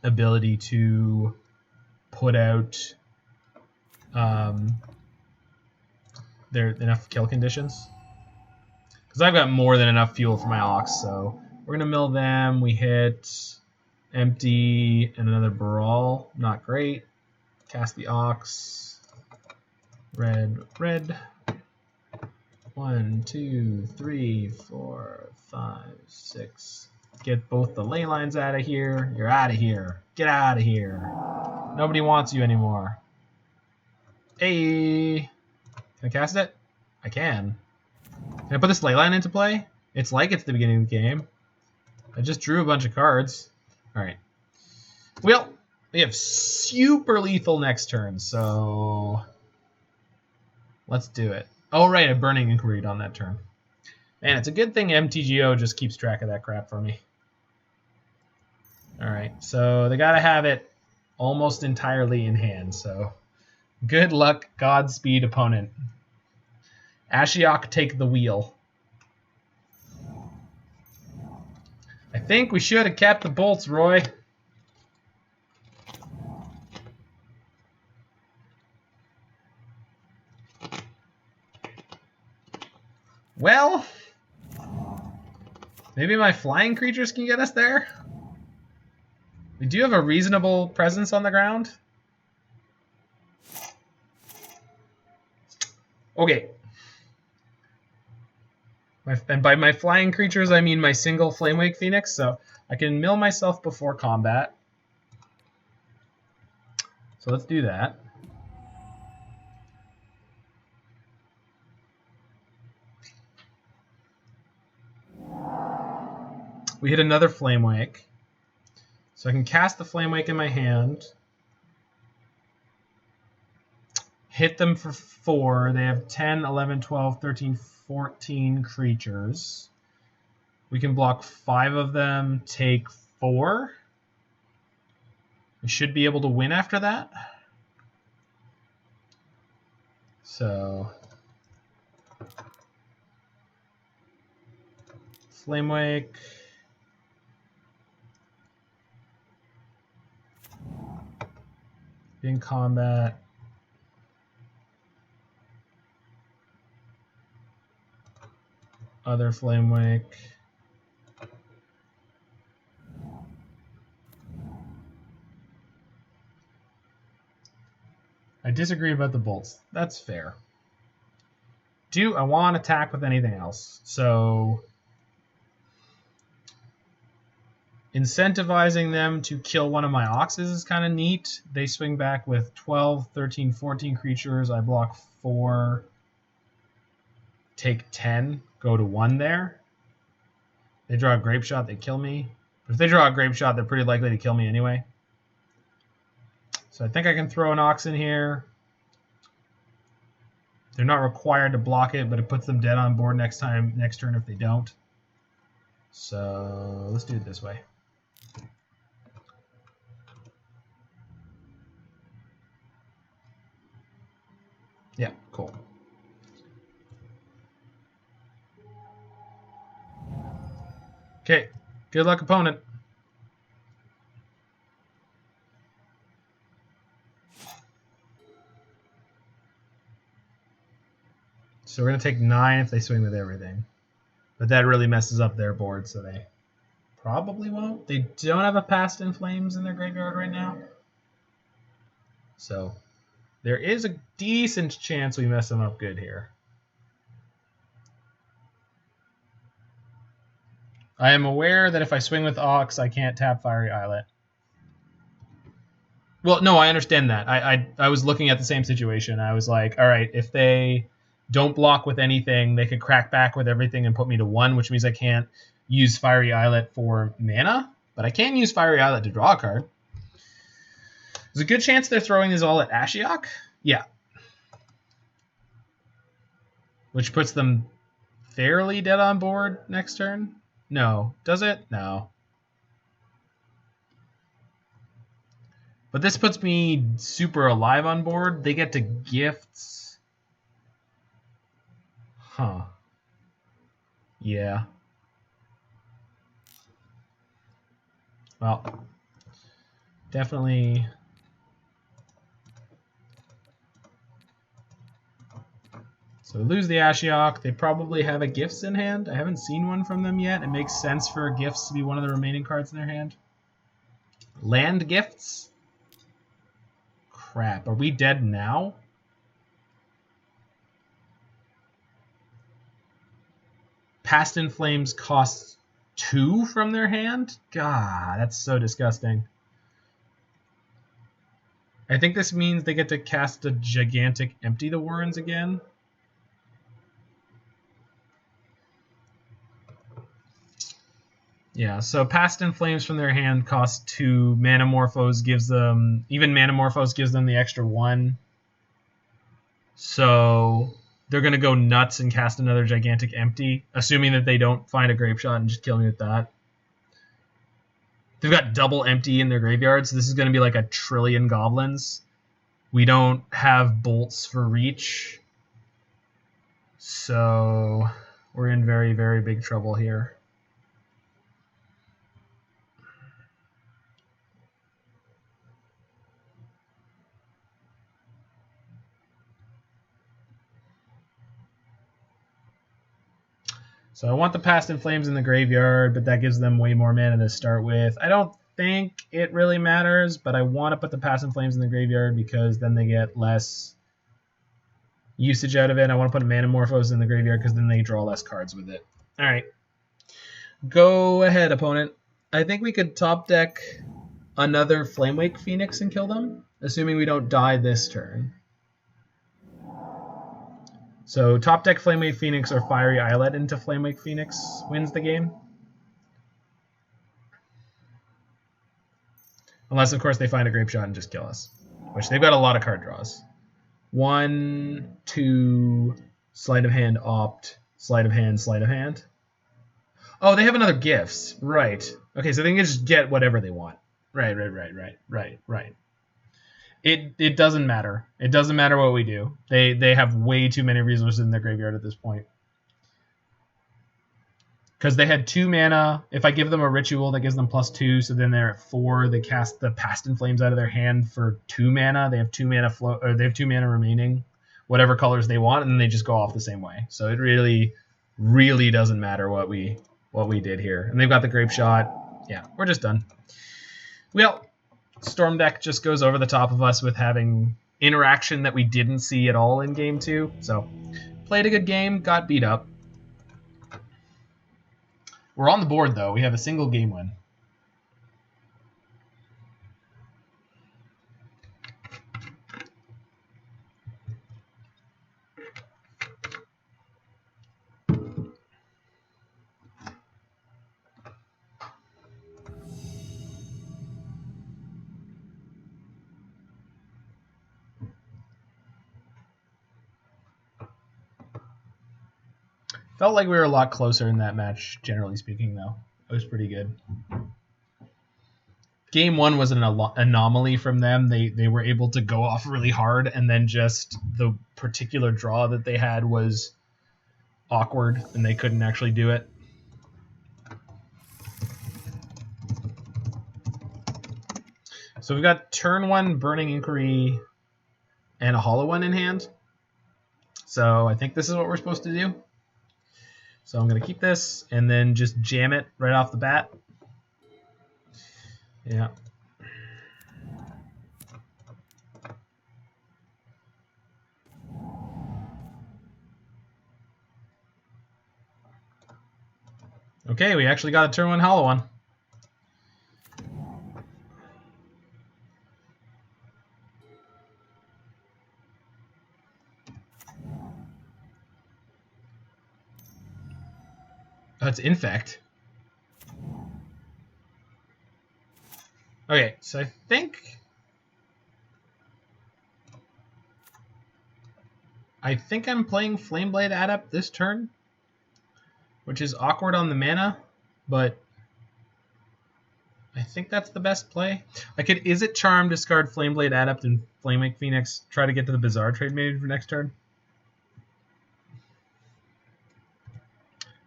ability to put out their enough kill conditions. Because I've got more than enough fuel for my Ox, so we're going to mill them. We hit empty and another Brawl. Not great. Cast the Ox. Red, red. 1, 2, 3, 4, 5, 6. Get both the Leylines out of here. You're out of here. Get out of here. Nobody wants you anymore. Hey. Can I cast it? I can. Can I put this Leyline into play? It's like it's the beginning of the game. I just drew a bunch of cards. Alright. Well, we have super lethal next turn, so... let's do it. Oh, right, a Burning Inquiry on that turn. Man, it's a good thing MTGO just keeps track of that crap for me. Alright, so they gotta have it almost entirely in hand, so... good luck, Godspeed, opponent. Ashiok, take the wheel. I think we should have kept the bolts, Roy. Well, maybe my flying creatures can get us there. We do have a reasonable presence on the ground. Okay. And by my flying creatures, I mean my single Flamewake Phoenix, so I can mill myself before combat. So let's do that. We hit another Flamewake. So I can cast the Flamewake in my hand. Hit them for 4. They have 10, 11, 12, 13, 14 creatures. We can block 5 of them, take 4. We should be able to win after that. So... Flamewake. In combat. Other Flamewake. I disagree about the bolts. That's fair. Do I want to attack with anything else? So incentivizing them to kill one of my Oxes is kind of neat. They swing back with 12, 13, 14 creatures. I block 4, take 10, go to 1 there. They draw a Grape Shot, they kill me. But if they draw a Grape Shot, they're pretty likely to kill me anyway. So I think I can throw an Ox in here. They're not required to block it, but it puts them dead on board next turn if they don't. So let's do it this way. Yeah, cool. Okay, good luck, opponent. So we're going to take 9 if they swing with everything. But that really messes up their board, so they probably won't. They don't have a Past in Flames in their graveyard right now. So there is a decent chance we mess them up good here. I am aware that if I swing with Ox, I can't tap Fiery Islet. Well, no, I understand that. I was looking at the same situation. I was like, all right, if they don't block with anything, they could crack back with everything and put me to 1, which means I can't use Fiery Islet for mana, but I can use Fiery Islet to draw a card. There's a good chance they're throwing these all at Ashiok. Yeah. Which puts them fairly dead on board next turn. No. Does it? No. But this puts me super alive on board. They get to gifts. Huh. Yeah. Well, definitely. So lose the Ashiok. They probably have a gifts in hand. I haven't seen one from them yet. It makes sense for gifts to be one of the remaining cards in their hand. Land gifts? Crap. Are we dead now? Past in Flames costs 2 from their hand? God, that's so disgusting. I think this means they get to cast a gigantic Empty the Warrens again. Yeah, so Past in Flames from their hand costs 2. Manamorphose gives them... Even Manamorphose gives them the extra 1. So they're going to go nuts and cast another gigantic Empty, assuming that they don't find a Grape Shot and just kill me with that. They've got double Empty in their graveyard, so this is going to be like a trillion goblins. We don't have bolts for reach. So we're in very, very big trouble here. So I want the Past in Flames in the graveyard, but that gives them way more mana to start with. I don't think it really matters, but I want to put the Past in Flames in the graveyard because then they get less usage out of it. I want to put a Manamorphose in the graveyard because then they draw less cards with it. All right. Go ahead, opponent. I think we could top deck another Flamewake Phoenix and kill them, assuming we don't die this turn. So top deck Flamewake Phoenix or Fiery Islet into Flamewake Phoenix wins the game. Unless, of course, they find a Grape Shot and just kill us. Which they've got a lot of card draws. 1, 2, Sleight of Hand, Opt, Sleight of Hand, Sleight of Hand. Oh, they have another Gifts. Right. Okay, so they can just get whatever they want. Right. It doesn't matter. It doesn't matter what we do. They have way too many resources in their graveyard at this point. Because they had 2 mana. If I give them a ritual, that gives them +2, so then they're at 4. They cast the Past in Flames out of their hand for 2 mana. They have 2 mana or they have 2 mana remaining, whatever colors they want, and then they just go off the same way. So it really, really doesn't matter what we did here. And they've got the Grape Shot. Yeah, we're just done. Well, Storm deck just goes over the top of us with having interaction that we didn't see at all in game 2. So played a good game, got beat up. We're on the board, though. We have a single game win. Felt like we were a lot closer in that match, generally speaking, though. It was pretty good. Game 1 was an anomaly from them. They were able to go off really hard, and then just the particular draw that they had was awkward, and they couldn't actually do it. So we've got turn 1 Burning Inquiry and a Hollow One in hand. So I think this is what we're supposed to do. So I'm going to keep this and then just jam it right off the bat. Yeah. Okay, we actually got a turn 1 Hollow One. That's Infect. Okay, so I think I'm playing Flameblade Adept this turn, which is awkward on the mana, but I think that's the best play. I could Izzet Charm, discard Flameblade Adept and Flamewake Phoenix, try to get to the Bazaar Trademage for next turn.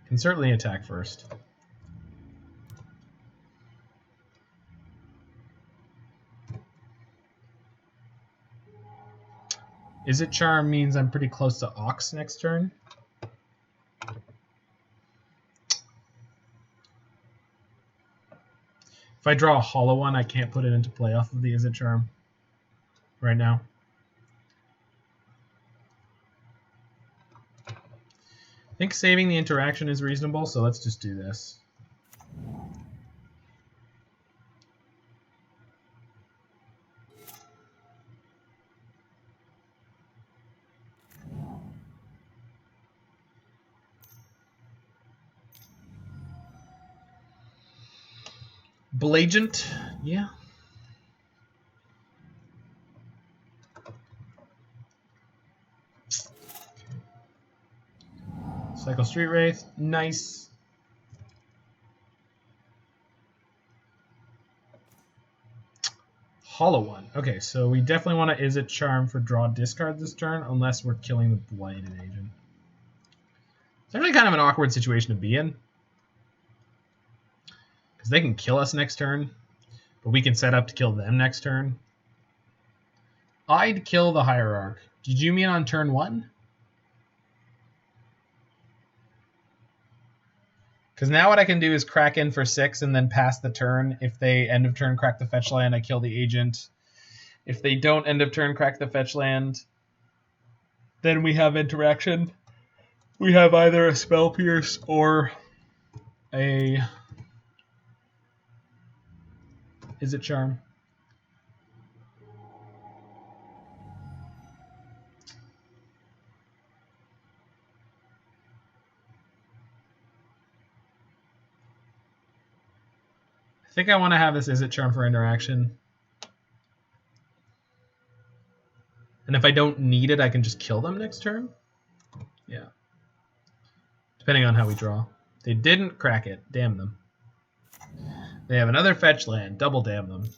Can certainly attack first. Izzet Charm means I'm pretty close to Ox next turn. If I draw a Hollow One, I can't put it into play off of the Izzet Charm right now. I think saving the interaction is reasonable, so let's just do this. Blagent, yeah. Cycle Street Wraith, nice. Hollow One. Okay, so we definitely want to Izzet Charm for draw discard this turn, unless we're killing the Blighted Agent. It's actually kind of an awkward situation to be in, because they can kill us next turn, but we can set up to kill them next turn. I'd kill the Hierarch. Did you mean on turn 1? Because now what I can do is crack in for 6 and then pass the turn. If they end of turn crack the fetch land, I kill the agent. If they don't end of turn crack the fetch land, then we have interaction. We have either a Spell Pierce or a Izzet Charm. I think I want to have this Izzet Charm for interaction. And if I don't need it, I can just kill them next turn. Yeah. Depending on how we draw. They didn't crack it. Damn them. They have another fetch land. Double damn them.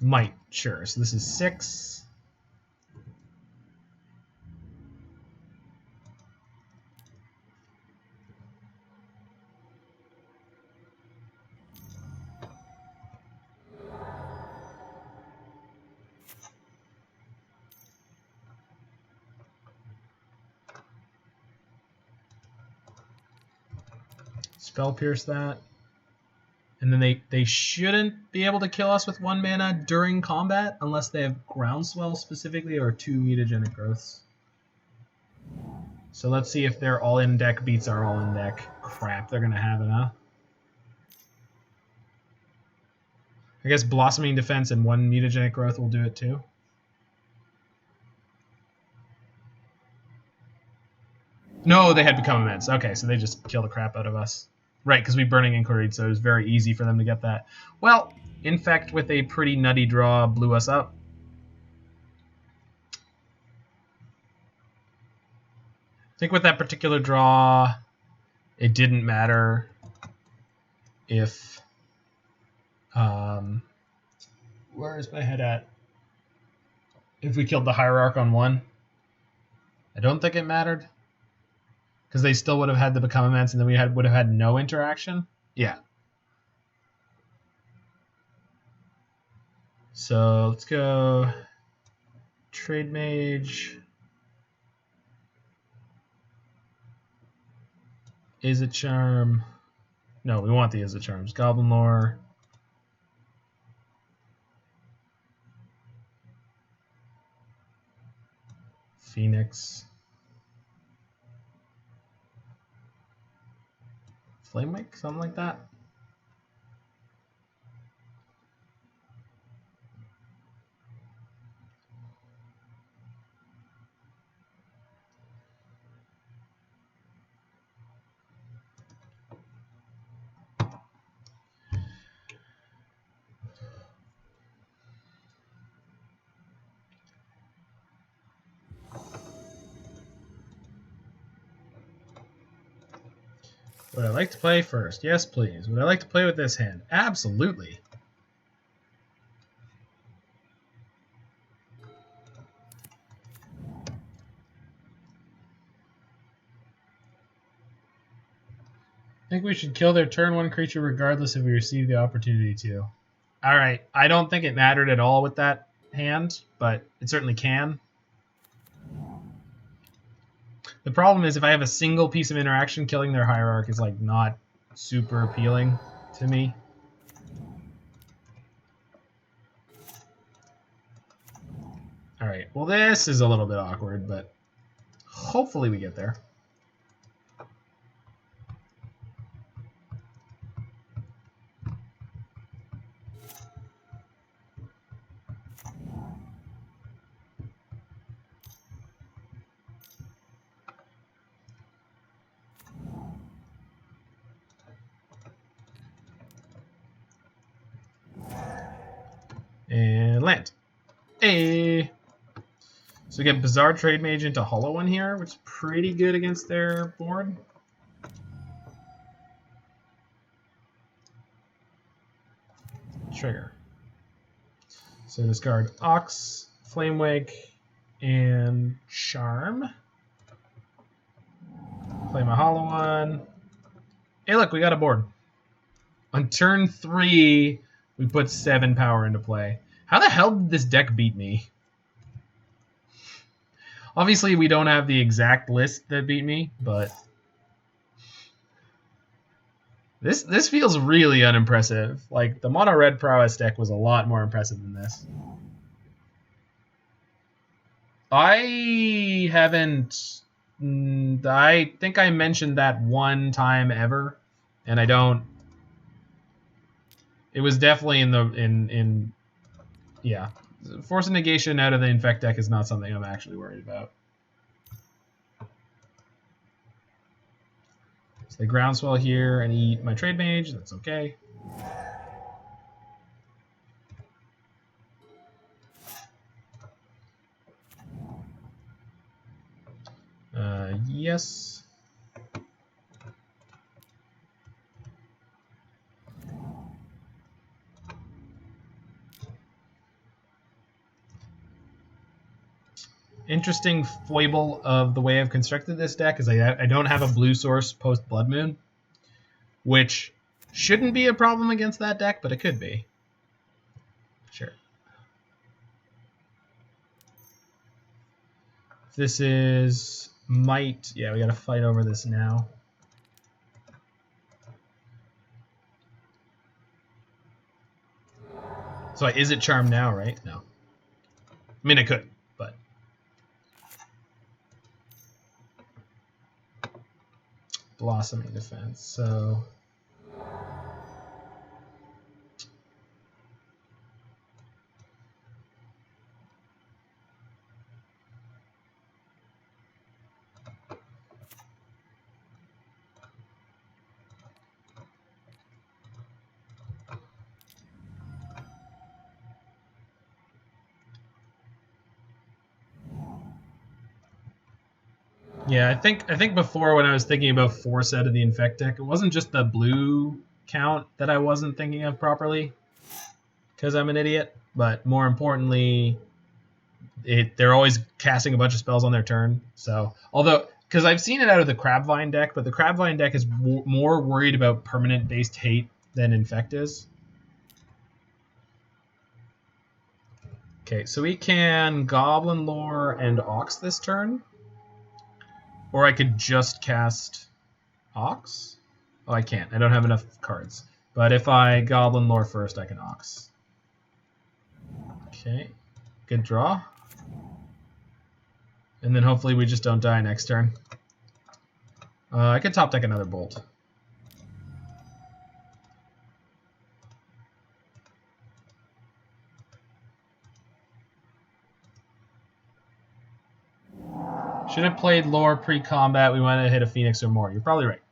Might. Sure. So this is 6. Spell Pierce that. And then they shouldn't be able to kill us with 1 mana during combat unless they have Groundswell specifically or 2 Mutagenic Growths. So let's see if their all-in deck beats our all-in deck. Crap, they're going to have it, huh? I guess Blossoming Defense and 1 Mutagenic Growth will do it too. No, they had Become Immense. Okay, so they just kill the crap out of us. Right, because we Burning Inquiry, so it was very easy for them to get that. Well, Infect with a pretty nutty draw blew us up. I think with that particular draw, it didn't matter if... where is my head at? If we killed the Hierarch on 1. I don't think it mattered. Because they still would have had the Become Immense, and then we would have had no interaction? Yeah. So let's go Trademage. Izzet Charm. No, we want the Izzet Charms. Goblin Lore. Phoenix. Flamewake, something like that. Would I like to play first? Yes, please. Would I like to play with this hand? Absolutely. I think we should kill their turn 1 creature regardless if we receive the opportunity to. Alright, I don't think it mattered at all with that hand, but it certainly can. The problem is if I have a single piece of interaction, killing their Hierarch is like not super appealing to me. Alright, well this is a little bit awkward, but hopefully we get there. And land. Hey! So we get Bazaar Trademage into Hollow One here, which is pretty good against their board. Trigger. So discard Ox, Flamewake, and Charm. Play my Hollow One. Hey look, we got a board. On turn 3, we put 7 power into play. How the hell did this deck beat me? Obviously, we don't have the exact list that beat me, but this feels really unimpressive. Like, the Mono Red Prowess deck was a lot more impressive than this. I haven't... I think I mentioned that one time ever, and I don't... It was definitely in the... Yeah. Force of Negation out of the Infect deck is not something I'm actually worried about. So they Groundswell here and eat my Trademage. That's okay. Yes. Interesting foible of the way I've constructed this deck is I don't have a blue source post Blood Moon, which shouldn't be a problem against that deck, but it could be. Sure. This is might. Yeah, we got to fight over this now. So I Izzet Charm now, right? No. I mean, I could, but... Blossoming Defense, so... Yeah, I think before when I was thinking about force out of the Infect deck, it wasn't just the blue count that I wasn't thinking of properly, because I'm an idiot, but more importantly, they're always casting a bunch of spells on their turn. So, although, because I've seen it out of the Crabvine deck, but the Crabvine deck is more worried about permanent-based hate than Infect is. Okay, so we can Goblin Lore and Ox this turn. Or I could just cast Ox? Oh, I can't. I don't have enough cards. But if I Goblin Lore first, I can Ox. Okay. Good draw. And then hopefully we just don't die next turn. I could top deck another Bolt. Should have played Lore pre-combat. We wanted to hit a Phoenix or more. You're probably right.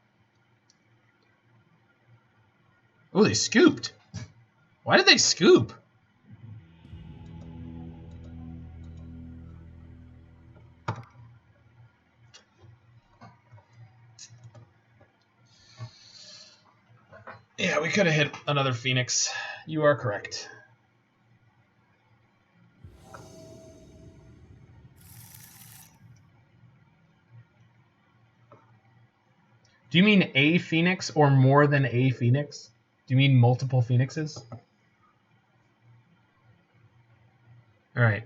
Oh, they scooped. Why did they scoop? Yeah, we could have hit another Phoenix. You are correct. Do you mean a Phoenix or more than a Phoenix? Do you mean multiple Phoenixes? All right.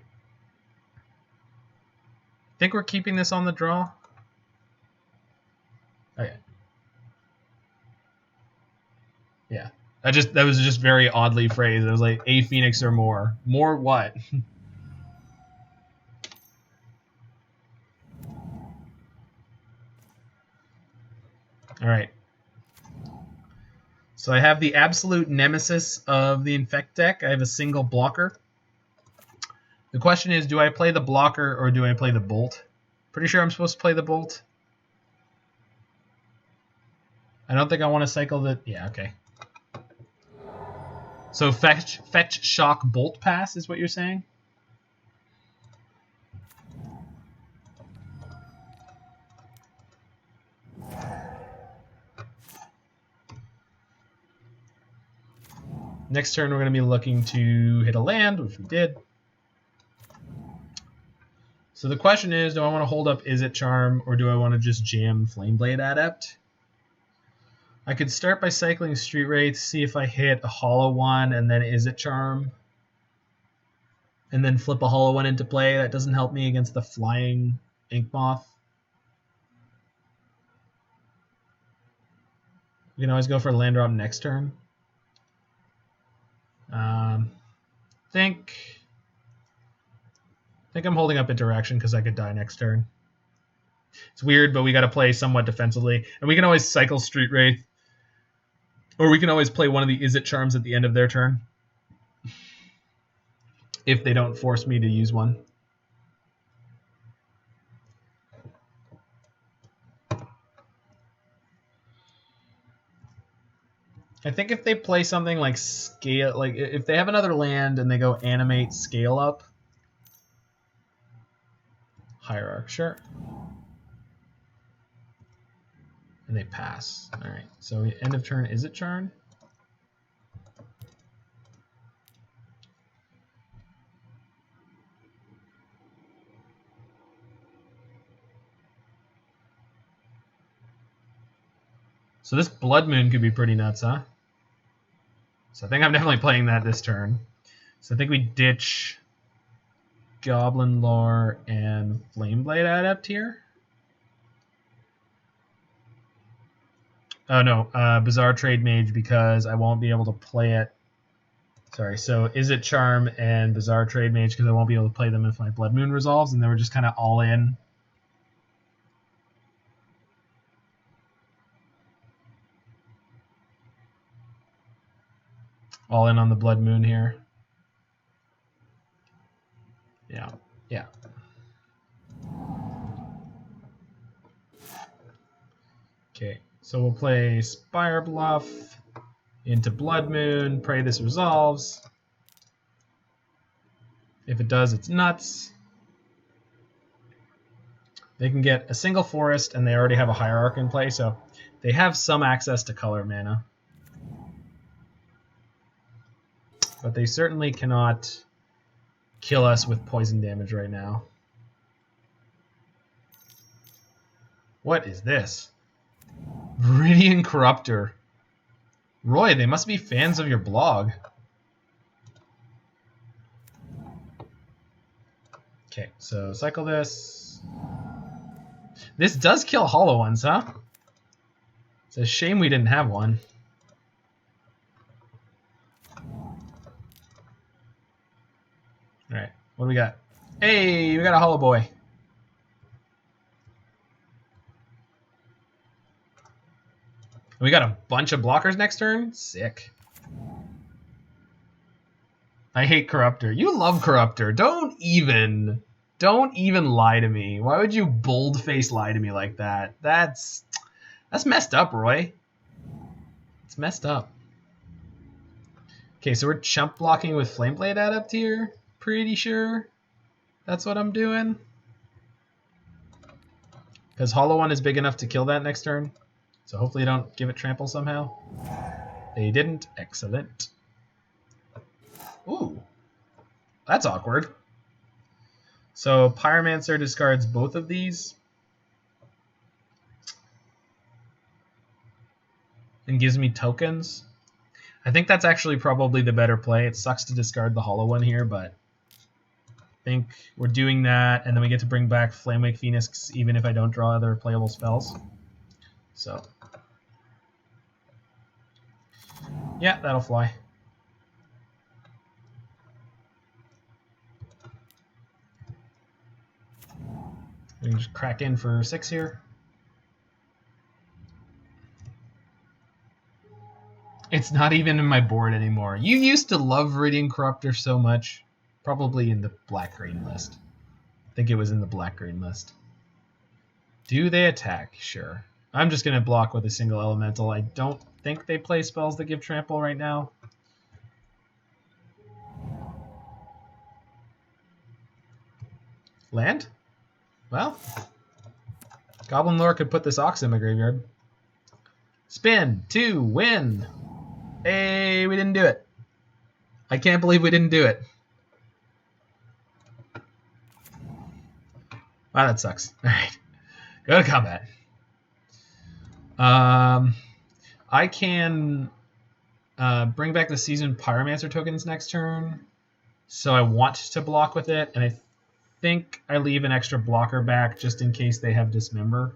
Think we're keeping this on the draw? Okay. Yeah. That was just very oddly phrased. It was like a Phoenix or more. More what? All right. So I have the absolute nemesis of the Infect deck. I have a single blocker. The question is, do I play the blocker or do I play the Bolt? Pretty sure I'm supposed to play the Bolt. I don't think I want to cycle the... Yeah, okay. So fetch, shock, Bolt pass is what you're saying? Next turn, we're going to be looking to hit a land, which we did. So the question is, do I want to hold up Izzet Charm, or do I want to just jam Flameblade Adept? I could start by cycling Street Wraith, see if I hit a hollow one, and then Izzet Charm. And then flip a hollow one into play. That doesn't help me against the flying Ink Moth. You can always go for a land drop next turn. Think I'm holding up Interaction because I could die next turn. It's weird, but we got to play somewhat defensively. And we can always cycle Street Wraith. Or we can always play one of the Izzet Charms at the end of their turn. If they don't force me to use one. I think if they play something like Scale, like if they have another land and they go Animate, Scale Up, Hierarch, sure. And they pass. All right, so end of turn, Izzet Charm. So this Blood Moon could be pretty nuts, huh? So I think I'm definitely playing that this turn. So I think we ditch Goblin Lore and Flameblade Adept here. Oh no, Bazaar Trademage because I won't be able to play it. Sorry, so Izzet Charm and Bazaar Trademage because I won't be able to play them if my Blood Moon resolves, and then we're just kind of all in. All in on the Blood Moon here. Yeah, yeah. Okay, so we'll play Spirebluff into Blood Moon, pray this resolves. If it does, it's nuts. They can get a single forest, and they already have a Hierarch in play, so they have some access to color mana. But they certainly cannot kill us with poison damage right now. What is this? Viridian Corruptor. Roy, they must be fans of your blog. Okay, so cycle this. This does kill hollow ones, huh? It's a shame we didn't have one. Alright, what do we got? Hey, we got a hollow boy. We got a bunch of blockers next turn? Sick. I hate Corruptor. You love Corruptor. Don't even lie to me. Why would you bold-face lie to me like that? That's messed up, Roy. It's messed up. Okay, so we're chump blocking with Flameblade Adept here. Pretty sure that's what I'm doing. Because Hollow One is big enough to kill that next turn. So hopefully they don't give it trample somehow. They didn't. Excellent. Ooh. That's awkward. So Pyromancer discards both of these. And gives me tokens. I think that's actually probably the better play. It sucks to discard the Hollow One here, but I think we're doing that, and then we get to bring back Flamewake Phoenix even if I don't draw other playable spells. So, yeah, that'll fly. We can just crack in for 6 here. It's not even in my board anymore. You used to love Viridian Corruptor so much. Probably in the black-green list. I think it was in the black-green list. Do they attack? Sure. I'm just going to block with a single elemental. I don't think they play spells that give trample right now. Land? Well, Goblin Lore could put this Ox in my graveyard. Spin, 2, win. Hey, we didn't do it. I can't believe we didn't do it. Wow, that sucks. All right, go to combat. I can bring back the Seasoned Pyromancer tokens next turn, so I want to block with it, and I think I leave an extra blocker back just in case they have Dismember,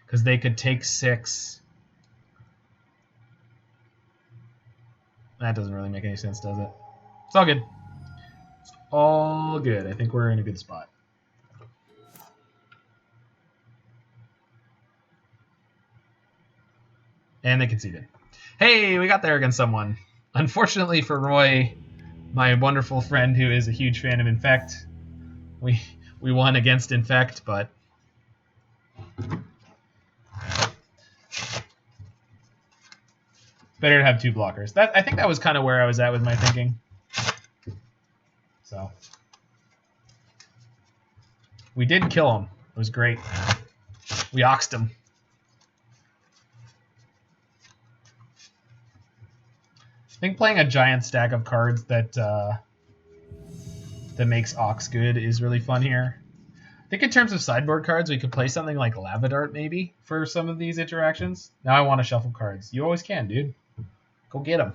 because they could take 6. That doesn't really make any sense, does it? It's all good. It's all good. I think we're in a good spot. And they conceded. Hey, we got there against someone. Unfortunately for Roy, my wonderful friend who is a huge fan of Infect, we won against Infect, but better to have 2 blockers. I think that was kind of where I was at with my thinking. So we did kill him. It was great. We oxed him. I think playing a giant stack of cards that makes Ox good is really fun here. I think in terms of sideboard cards, we could play something like Lava Dart maybe for some of these interactions. Now I want to shuffle cards. You always can, dude. Go get them.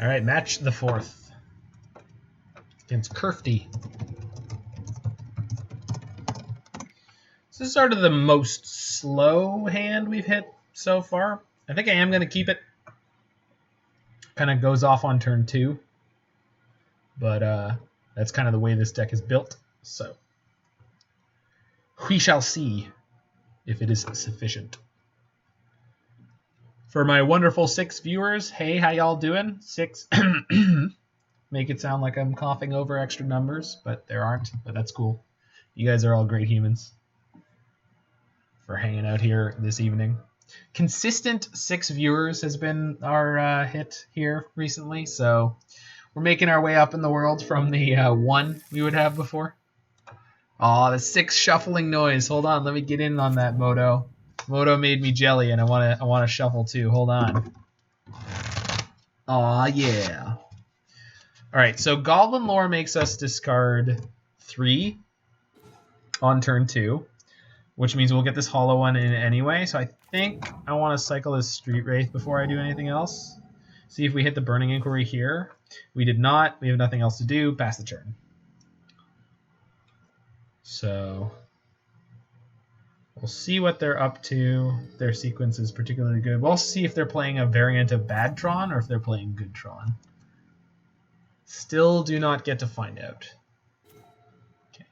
All right, match the 4th against Kerfty. This is sort of the most slow hand we've hit so far. I think I am going to keep it. Kind of goes off on turn 2. But that's kind of the way this deck is built. So we shall see if it is sufficient. For my wonderful 6 viewers, hey, how y'all doing? 6. Make it sound like I'm coughing over extra numbers, but there aren't. But that's cool. You guys are all great humans for hanging out here this evening. Consistent 6 viewers has been our hit here recently, so we're making our way up in the world from the 1 we would have before. Aw, the 6 shuffling noise. Hold on, let me get in on that, Moto. Moto made me jelly, and I want to shuffle too. Hold on. Aw, yeah. All right, so Goblin Lore makes us discard 3 on turn 2, which means we'll get this hollow one in anyway. So I think I want to cycle this Street Wraith before I do anything else. See if we hit the Burning Inquiry here. We did not. We have nothing else to do. Pass the turn. So we'll see what they're up to. Their sequence is particularly good. We'll see if they're playing a variant of Bad Tron or if they're playing Good Tron. Still do not get to find out. Okay.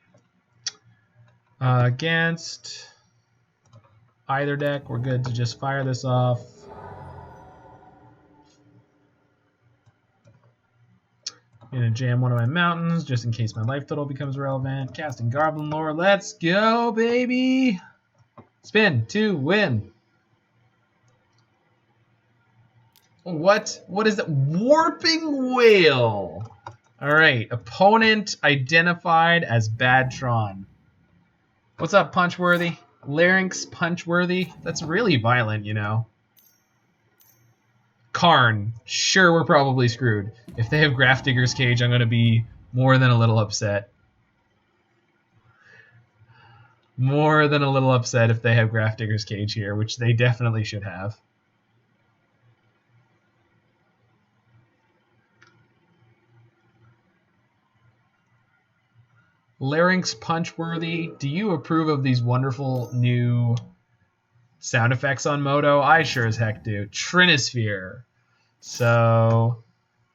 Against either deck, we're good to just fire this off. Gonna jam one of my mountains just in case my life total becomes relevant. Casting Goblin Lore. Let's go, baby! Spin, 2, win. What? What is it? Warping Whale. All right. Opponent identified as Badtron. What's up, Punchworthy? Larynx Punchworthy? That's really violent, you know. Karn. Sure, we're probably screwed. If they have Grafdigger's Cage, I'm going to be more than a little upset. More than a little upset if they have Grafdigger's Cage here, which they definitely should have. Larynx Punchworthy, do you approve of these wonderful new sound effects on Moto? I sure as heck do. Trinisphere. So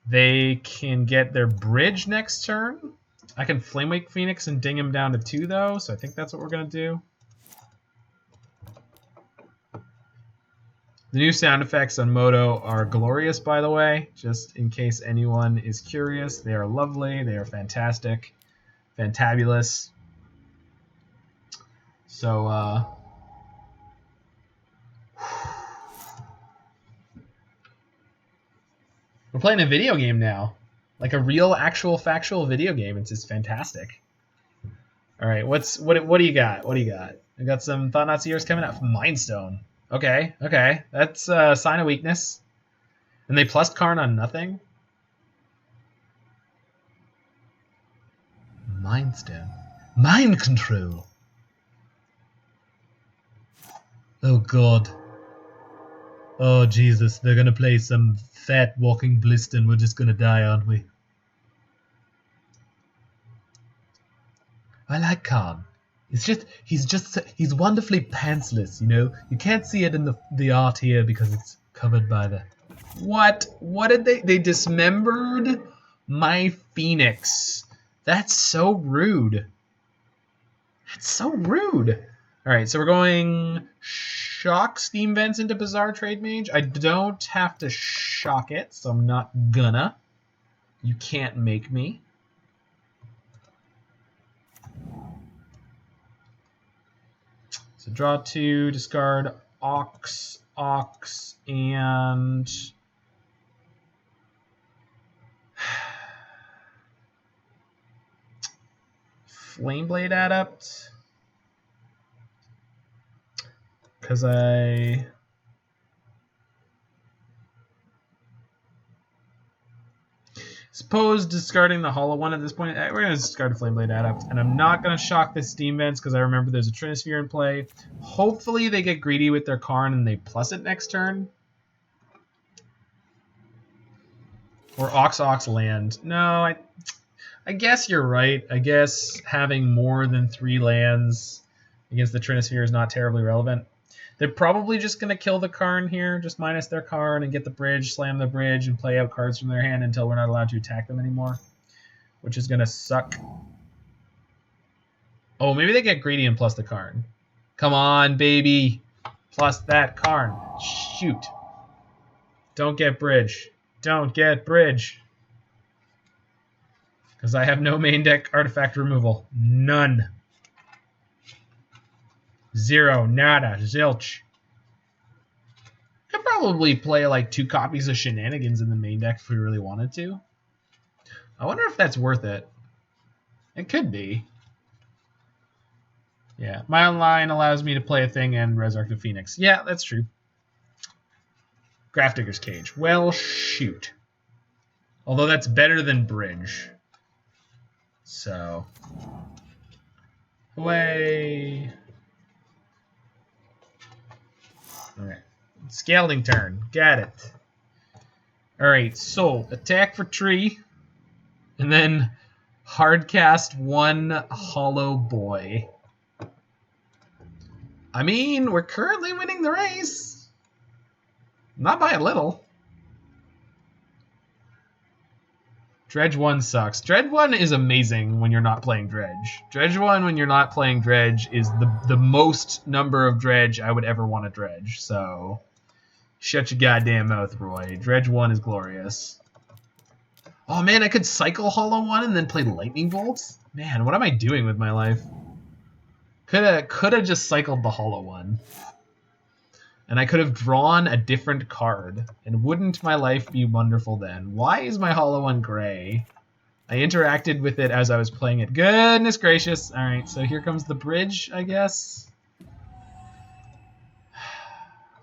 they can get their bridge next turn. I can Flamewake Phoenix and ding him down to 2, though, so I think that's what we're going to do. The new sound effects on Moto are glorious, by the way, just in case anyone is curious. They are lovely. They are fantastic. Fantabulous. So, we're playing a video game now. Like a real, actual, factual video game. It's just fantastic. All right, what do you got? What do you got? I got some Thought-Knot Seers coming out from Mindstone. Okay, that's a sign of weakness. And they plus Karn on nothing. Mindstone. Mind control. Oh God. Oh Jesus, they're gonna play some fat walking blister and we're just gonna die, aren't we? I like Karn. He's wonderfully pantsless, you know? You can't see it in the art here because it's covered by the... What? What did they dismembered my Phoenix. That's so rude. That's so rude. Alright, so we're going shock Steam Vents into Bazaar Trademage. I don't have to shock it, so I'm not gonna. You can't make me. So draw 2, discard Ox, and... Flameblade Adept. Because I... suppose discarding the hollow one at this point. We're going to discard a Flameblade Adept. And I'm not going to shock the Steam Vents because I remember there's a Trinisphere in play. Hopefully they get greedy with their Karn and they plus it next turn. Or Ox land. No, I guess you're right. I guess having more than 3 lands against the Trinisphere is not terribly relevant. They're probably just going to kill the Karn here, just minus their Karn and get the bridge, slam the bridge, and play out cards from their hand until we're not allowed to attack them anymore, which is going to suck. Oh, maybe they get greedy and plus the Karn. Come on, baby. Plus that Karn. Shoot. Don't get bridge. Don't get bridge. Because I have no main deck artifact removal. None. 0. Nada. Zilch. Could probably play like 2 copies of Shenanigans in the main deck if we really wanted to. I wonder if that's worth it. It could be. Yeah. My online allows me to play a thing and Resurrect a Phoenix. Yeah, that's true. Grafdigger's Cage. Well, shoot. Although that's better than bridge. So. Away. Alright. Scalding Tarn. Got it. Alright, so attack for tree. And then hardcast 1 Hollow Boy. I mean, we're currently winning the race. Not by a little. Dredge 1 sucks. Dredge 1 is amazing when you're not playing Dredge. Dredge 1 when you're not playing Dredge is the most number of Dredge I would ever want to dredge. So, shut your goddamn mouth, Roy. Dredge 1 is glorious. Oh man, I could cycle Hollow 1 and then play Lightning Bolts? Man, what am I doing with my life? Coulda just cycled the Hollow 1. And I could have drawn a different card. And wouldn't my life be wonderful then? Why is my Hollow 1 gray? I interacted with it as I was playing it. Goodness gracious. Alright, so here comes the bridge, I guess.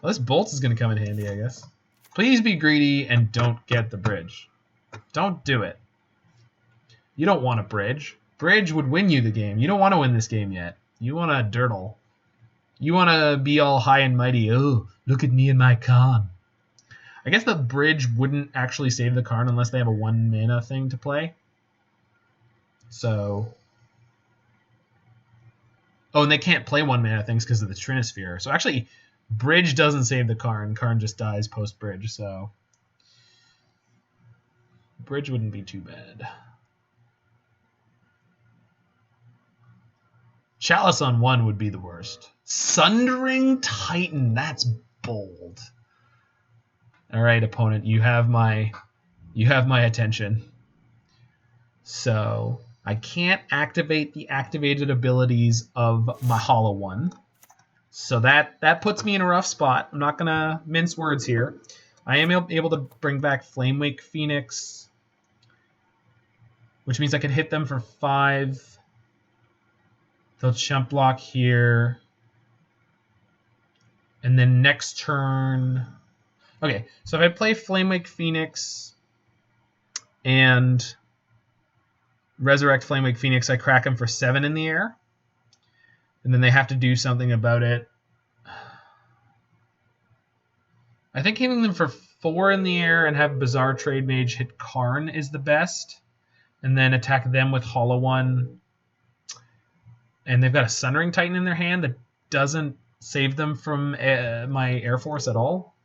Well, this Bolt is going to come in handy, I guess. Please be greedy and don't get the bridge. Don't do it. You don't want a bridge. Bridge would win you the game. You don't want to win this game yet. You want a dirtle. You want to be all high and mighty. Oh, look at me and my Karn. I guess the bridge wouldn't actually save the Karn unless they have a 1 mana thing to play. So. Oh, and they can't play 1 mana things because of the Trinisphere. So actually, bridge doesn't save the Karn. Karn just dies post-bridge, so. Bridge wouldn't be too bad. Chalice on 1 would be the worst. Sundering Titan, that's bold. All right, opponent, you have my attention. So I can't activate the activated abilities of my Hollow 1. So that puts me in a rough spot. I'm not gonna mince words here. I am able to bring back Flamewake Phoenix, which means I could hit them for 5. They'll chump block here. And then next turn. Okay, so if I play Flamewake Phoenix and resurrect Flamewake Phoenix, I crack them for 7 in the air. And then they have to do something about it. I think hitting them for 4 in the air and have Bazaar Trademage hit Karn is the best. And then attack them with Hollow 1. And they've got a Sundering Titan in their hand that doesn't save them from my Air Force at all.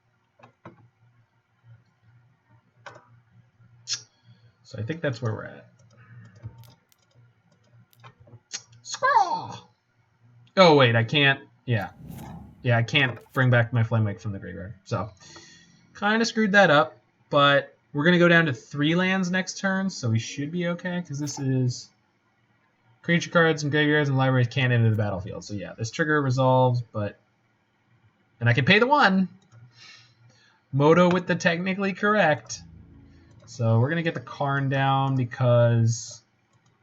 So I think that's where we're at. Scraw! Oh, wait, I can't. Yeah. Yeah, I can't bring back my Flamewake from the graveyard. So, kind of screwed that up. But we're going to go down to 3 lands next turn, so we should be okay, because this is... Creature cards and graveyards and libraries can't enter the battlefield. So yeah, this trigger resolves, but... And I can pay the 1. Moto with the technically correct. So we're going to get the Karn down because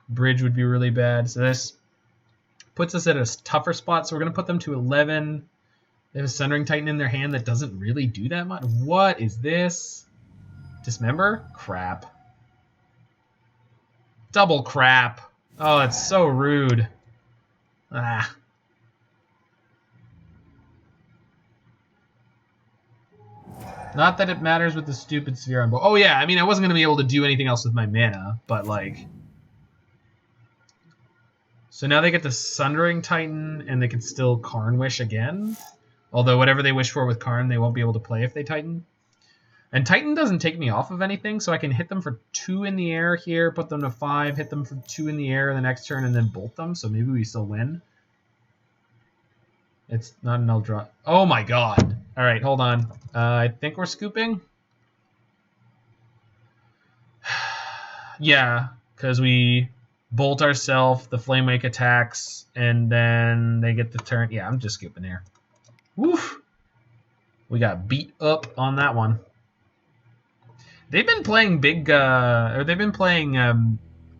bridge would be really bad. So this puts us at a tougher spot. So we're going to put them to 11. They have a Sundering Titan in their hand that doesn't really do that much. What is this? Dismember? Crap. Double crap. Oh, it's so rude. Ah. Not that it matters with the stupid sphere on board. Oh yeah, I mean I wasn't going to be able to do anything else with my mana, but like... So now they get the Sundering Titan, and they can still Karn Wish again. Although whatever they wish for with Karn, they won't be able to play if they Titan. And Titan doesn't take me off of anything, so I can hit them for 2 in the air here, put them to 5, hit them for 2 in the air the next turn, and then bolt them, so maybe we still win. It's not an Eldra. Oh my god. Alright, hold on. I think we're scooping. Yeah, because we bolt ourselves, the Flamewake attacks, and then they get the turn. Yeah, I'm just scooping here. Woof. We got beat up on that one. They've been playing big, or they've been playing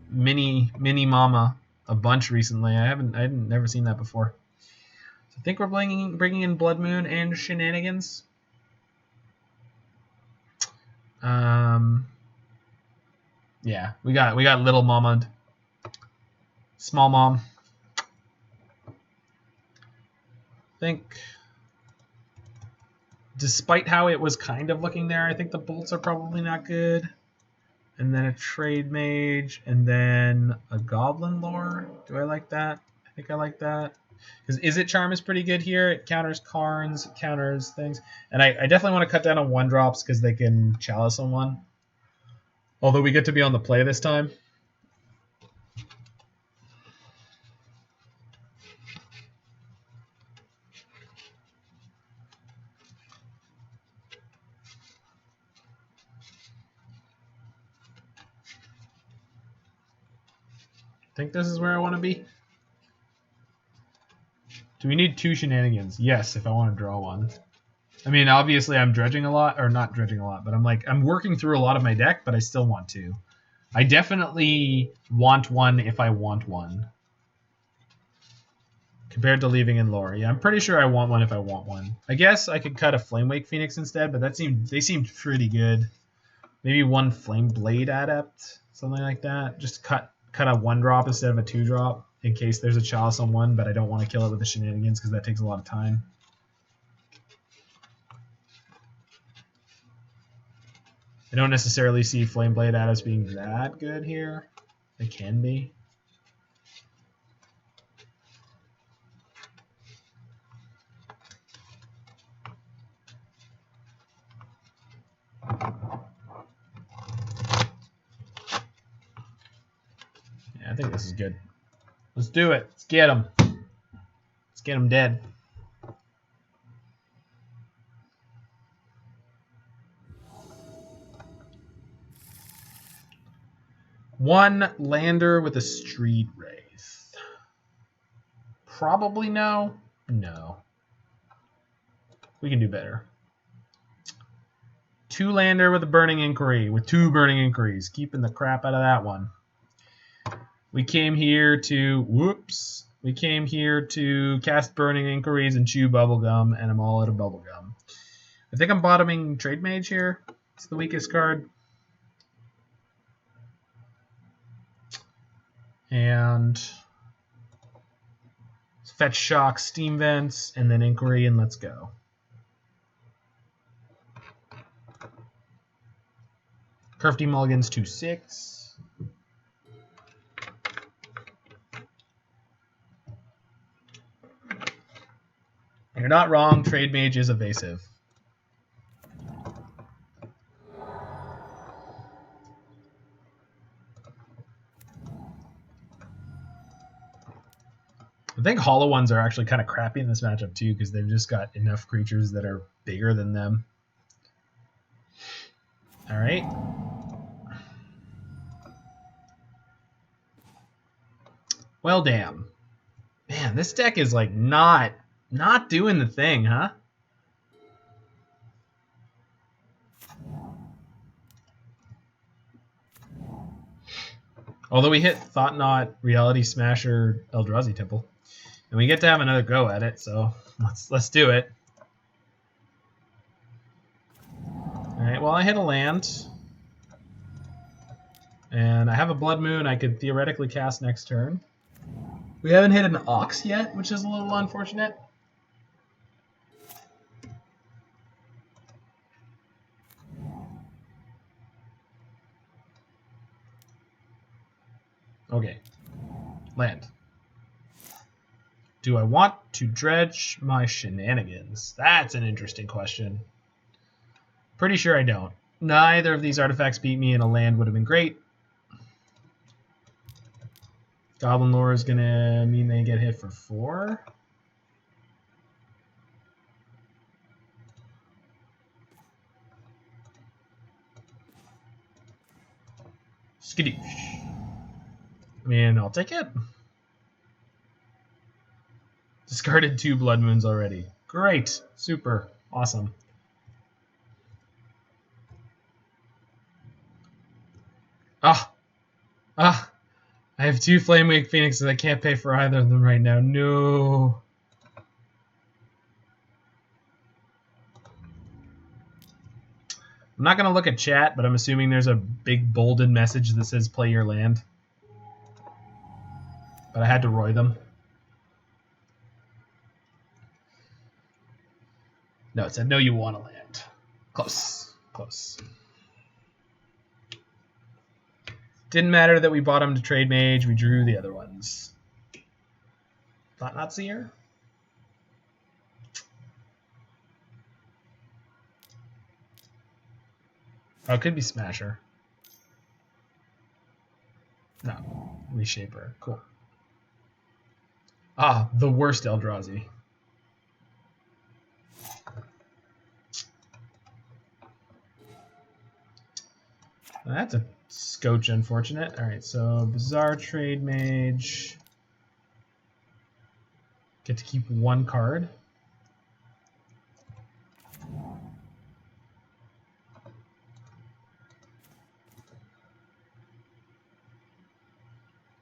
mini Mama a bunch recently. I hadn't never seen that before. So I think we're bringing in Blood Moon and Shenanigans. Yeah, we got Little Mama, Small Mom. I think, despite how it was kind of looking there, I think the bolts are probably not good. And then a Trademage, and then a Goblin Lore. Do I like that? I think I like that. Because Izzet Charm is pretty good here. It counters Karns, it counters things. And I definitely want to cut down on 1-drops because they can Chalice on 1. Although we get to be on the play this time. Think this is where I want to be. Do we need 2 Shenanigans? Yes, if I want to draw 1. I mean, obviously I'm dredging a lot, or not dredging a lot, but I'm working through a lot of my deck, but I still want 2. I definitely want 1 if I want 1. Compared to leaving in lore. Yeah, I'm pretty sure I want 1 if I want 1. I guess I could cut a Flamewake Phoenix instead, but they seemed pretty good. Maybe 1 Flameblade Adept, something like that. Just cut a 1-drop instead of a 2-drop in case there's a Chalice on 1, but I don't want to kill it with the Shenanigans because that takes a lot of time. I don't necessarily see Flameblade Adept being that good here. It can be. Yeah, I think this is good. Let's do it. Let's get him. Let's get him dead. One lander with a Street Wraith. Probably no. No. We can do better. 2 lander with a Burning Inquiry, with 2 Burning Inquiries. Keeping the crap out of that one. We came here to, whoops. We came here to cast Burning Inquiries and chew Bubblegum, and I'm all out of Bubblegum. I think I'm bottoming Trademage here. It's the weakest card. And fetch Shock, Steam Vents, and then Inquiry, and let's go. Crafty Mulligan's 2/6. You're not wrong, Trademage is evasive. I think hollow ones are actually kind of crappy in this matchup too, because they've just got enough creatures that are bigger than them. All right. Well, damn. Man, this deck is like not doing the thing, huh? Although we hit Thought-Knot, Reality Smasher, Eldrazi Temple. And we get to have another go at it, so let's do it. Alright, well I hit a land. And I have a Blood Moon I could theoretically cast next turn. We haven't hit an Ox yet, which is a little unfortunate. Okay. Land. Do I want to dredge my Shenanigans? That's an interesting question. Pretty sure I don't. Neither of these artifacts beat me, and a land would have been great. Goblin Lore is going to mean they get hit for 4. Skadoosh. I mean, I'll take it. Discarded 2 Blood Moons already. Great. Super. Awesome. Ah. Ah. I have 2 Flamewake Phoenixes. I can't pay for either of them right now. No. I'm not going to look at chat, but I'm assuming there's a big bolded message that says play your land. But I had to Roy them. No, it said no, you want to land. Close. Close. Didn't matter that we bought them to trade mage. We drew the other ones. Thought not seer? Oh, it could be Smasher. No. Reshaper. Cool. Ah, the worst Eldrazi. That's a scotch unfortunate. Alright, so Bazaar Trademage. Get to keep 1 card.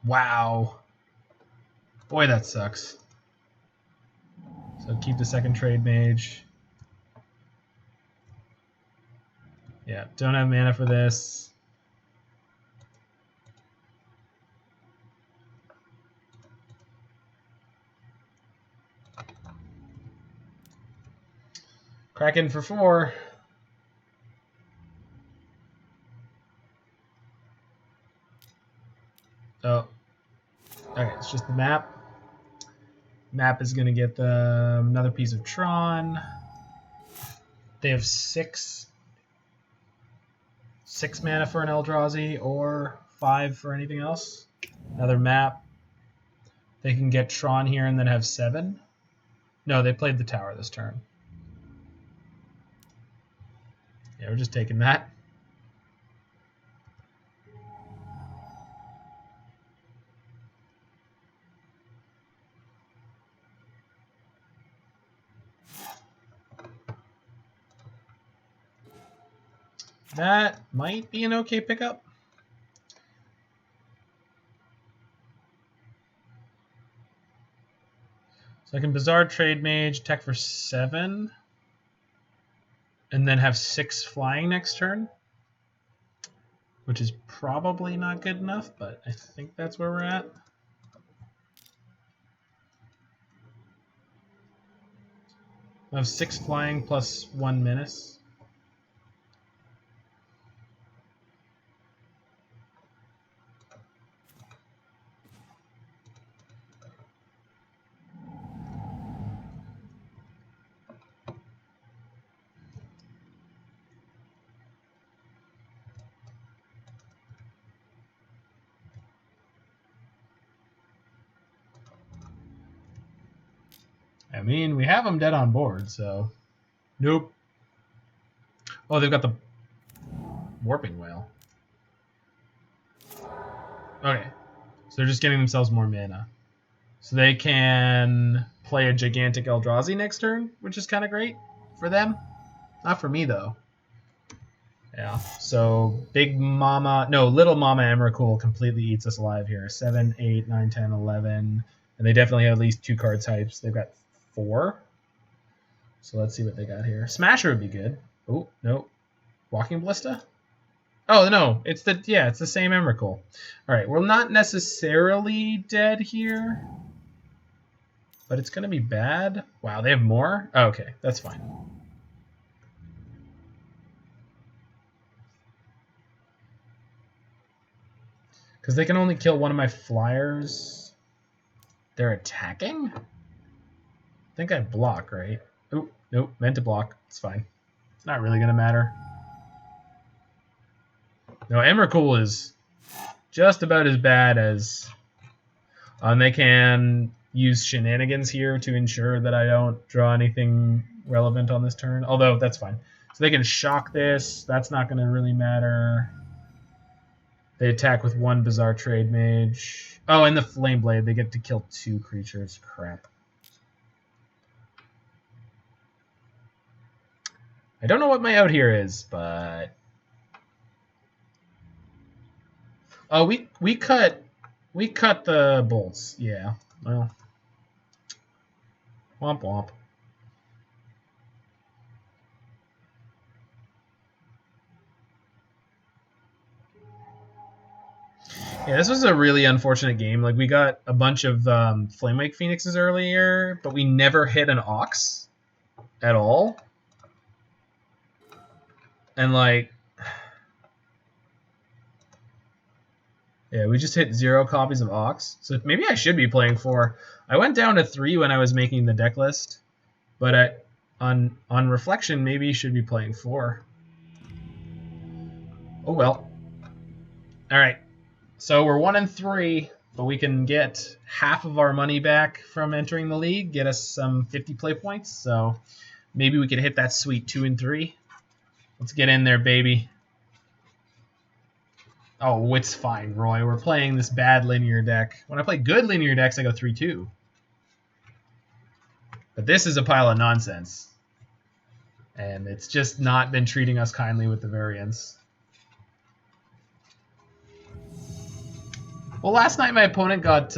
Wow. Boy, that sucks. So keep the second trade mage. Yeah, don't have mana for this. Kraken for 4. Oh. Okay, it's just the map. Map is going to get another piece of Tron. They have 6 mana for an Eldrazi or 5 for anything else. Another map. They can get Tron here and then have 7. No, they played the tower this turn. Yeah, we're just taking that. That might be an okay pickup. So I can Bazaar Trademage, tech for 7, and then have 6 flying next turn, which is probably not good enough, but I think that's where we're at. I have 6 flying plus 1 menace. I mean, we have them dead on board, so... Nope. Oh, they've got the Warping Whale. Okay. So they're just getting themselves more mana. So they can play a gigantic Eldrazi next turn, which is kind of great for them. Not for me, though. Yeah, so Big Mama... No, Little Mama Emrakul completely eats us alive here. 7, 8, 9, 10, 11. And they definitely have at least 2 card types. They've got 4. So let's see what they got here. Smasher would be good. Oh, no. Walking Ballista? Oh, no. It's the same Emrakul. All right, we're not necessarily dead here. But it's going to be bad. Wow, they have more? Oh, okay, that's fine. Because they can only kill one of my flyers. They're attacking? I think I block, right? Oh, nope, meant to block. It's fine. It's not really going to matter. No, Emrakul is just about as bad as... they can use Shenanigans here to ensure that I don't draw anything relevant on this turn. Although, that's fine. So they can shock this. That's not going to really matter. They attack with one Bazaar Trademage. Oh, and the Flameblade. They get to kill 2 creatures. Crap. I don't know what my out here is, but... Oh, we cut the bolts. Yeah. Well. Womp womp. Yeah, this was a really unfortunate game. Like, we got a bunch of Flamewake Phoenixes earlier, but we never hit an Ox at all. And, like... Yeah, we just hit 0 copies of Ox. So maybe I should be playing 4. I went down to 3 when I was making the deck list. But on reflection, maybe you should be playing 4. Oh, well. Alright. So we're 1-3, but we can get half of our money back from entering the league, get us some 50 play points. So maybe we could hit that sweet 2-3. Let's get in there, baby. Oh, it's fine, Roy. We're playing this bad linear deck. When I play good linear decks, I go 3-2. But this is a pile of nonsense. And it's just not been treating us kindly with the variants. Well, last night my opponent got...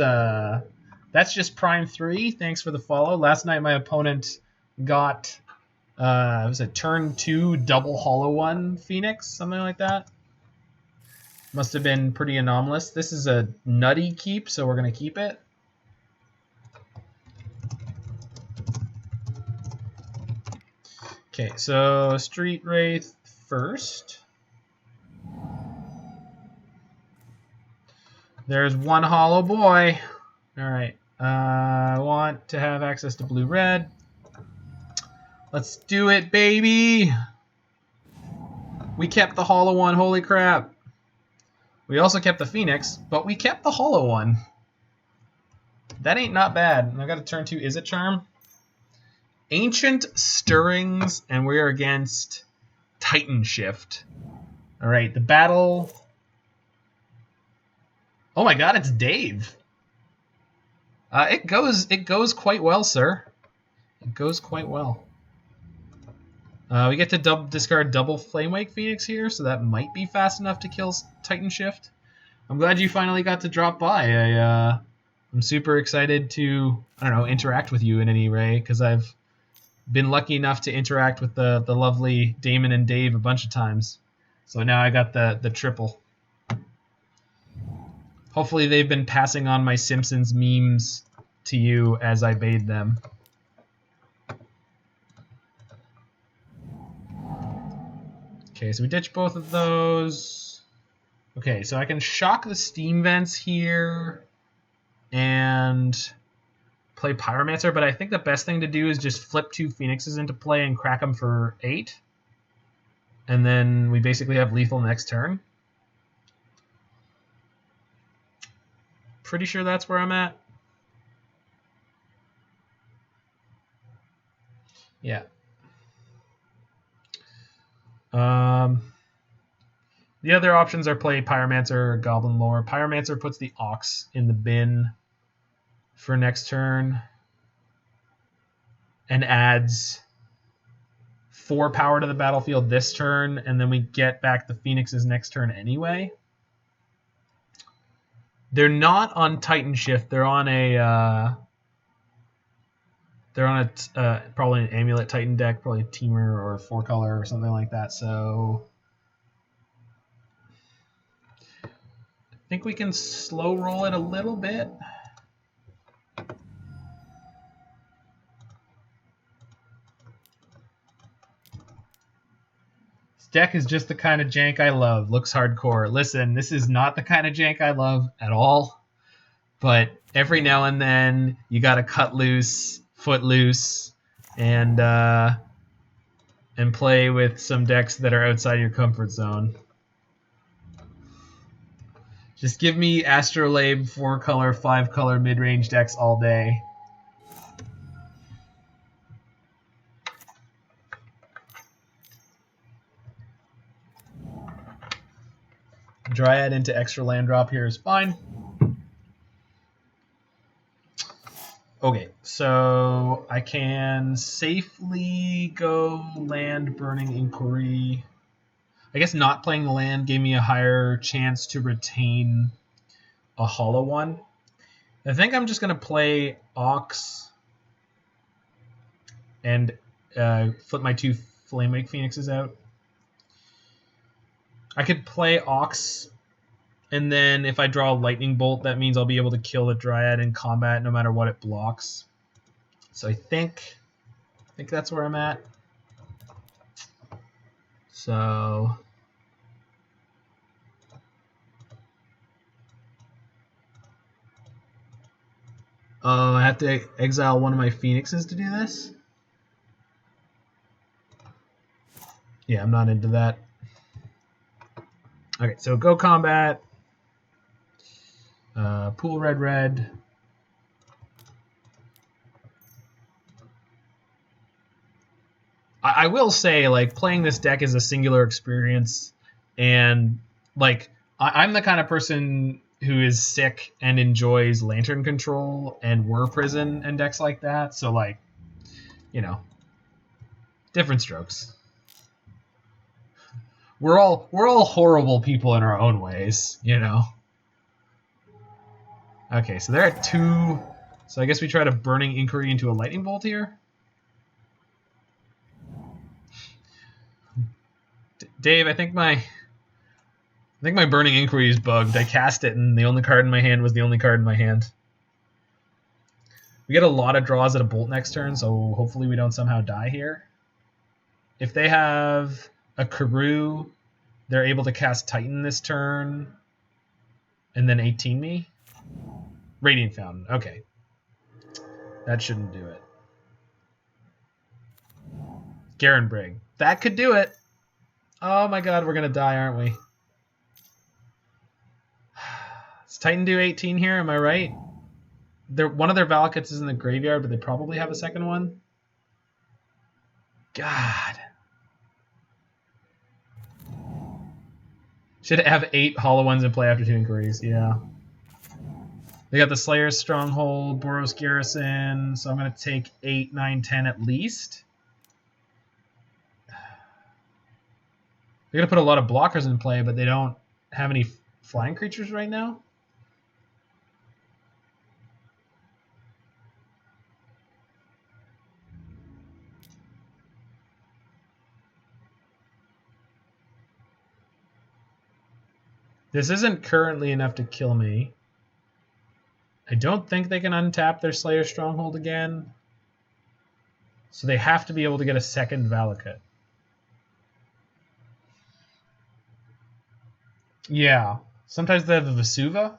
that's just Prime 3. Thanks for the follow. Last night my opponent got... it was a turn 2 double hollow 1 Phoenix, something like that. Must have been pretty anomalous. This is a nutty keep, so we're going to keep it. Okay, so Street Wraith first. There's one hollow boy. All right. I want to have access to blue-red. Let's do it, baby. We kept the hollow one. Holy crap. We also kept the Phoenix, but we kept the hollow one. That ain't not bad. And I got to turn 2 Izzet Charm. Ancient Stirrings, and we're against Titan Shift. All right, the battle... Oh my god, it's Dave. It goes quite well, sir. It goes quite well. We get to discard double Flamewake Phoenix here, so that might be fast enough to kill Titan Shift. I'm glad you finally got to drop by. I'm super excited to, I don't know, interact with you in any way, because I've been lucky enough to interact with the lovely Damon and Dave a bunch of times. So now I got the triple. Hopefully they've been passing on my Simpsons memes to you as I bade them. Okay, so we ditch both of those. Okay, so I can shock the Steam Vents here and play Pyromancer, but I think the best thing to do is just flip 2 Phoenixes into play and crack them for 8. And then we basically have lethal next turn. Pretty sure that's where I'm at. Yeah. The other options are play Pyromancer or Goblin Lore. Pyromancer puts the Ox in the bin for next turn and adds 4 power to the battlefield this turn, and then we get back the Phoenixes next turn anyway. They're not on Titan Shift. They're on a probably an Amulet Titan deck, probably a Teamer or a 4-color or something like that. So I think we can slow roll it a little bit. deck is just the kind of jank I love. Looks hardcore. Listen, this is not the kind of jank I love at all. But every now and then, you gotta cut loose, foot loose, and play with some decks that are outside your comfort zone. Just give me Astrolabe 4-color, 5-color mid-range decks all day. Dryad into extra land drop here is fine. Okay, so I can safely go land Burning Inquiry. I guess not playing the land gave me a higher chance to retain a hollow one. I think I'm just going to play Ox and flip my 2 Flamewake Phoenixes out. I could play Ox, and then if I draw a Lightning Bolt, that means I'll be able to kill the Dryad in combat no matter what it blocks. So I think that's where I'm at. So I have to exile one of my Phoenixes to do this? Yeah, I'm not into that. Okay, so go combat. Pool red. I will say, like, playing this deck is a singular experience, and like I'm the kind of person who is sick and enjoys Lantern Control and Whir Prison and decks like that. So, like, you know, different strokes. We're all horrible people in our own ways, you know. Okay, so they're at 2. So I guess we try to Burning Inquiry into a Lightning Bolt here. Dave, I think my Burning Inquiry is bugged. I cast it, and the only card in my hand was the only card in my hand. We get a lot of draws at a Bolt next turn, so hopefully we don't somehow die here. If they have a Karoo, they're able to cast Titan this turn, and then 18 me. Radiant Fountain, okay. That shouldn't do it. Garen Brig, that could do it. Oh my god, we're gonna die, aren't we? Does Titan do 18 here? Am I right? One of their Valakutes is in the graveyard, but they probably have a second one. God. Should have 8 hollow ones in play after 2 inquiries, yeah. They got the Slayer's Stronghold, Boros Garrison, so I'm going to take 8, 9, 10 at least. They're going to put a lot of blockers in play, but they don't have any flying creatures right now. This isn't currently enough to kill me. I don't think they can untap their Slayer's Stronghold again. So they have to be able to get a second Valakut. Yeah. Sometimes they have a Vesuva.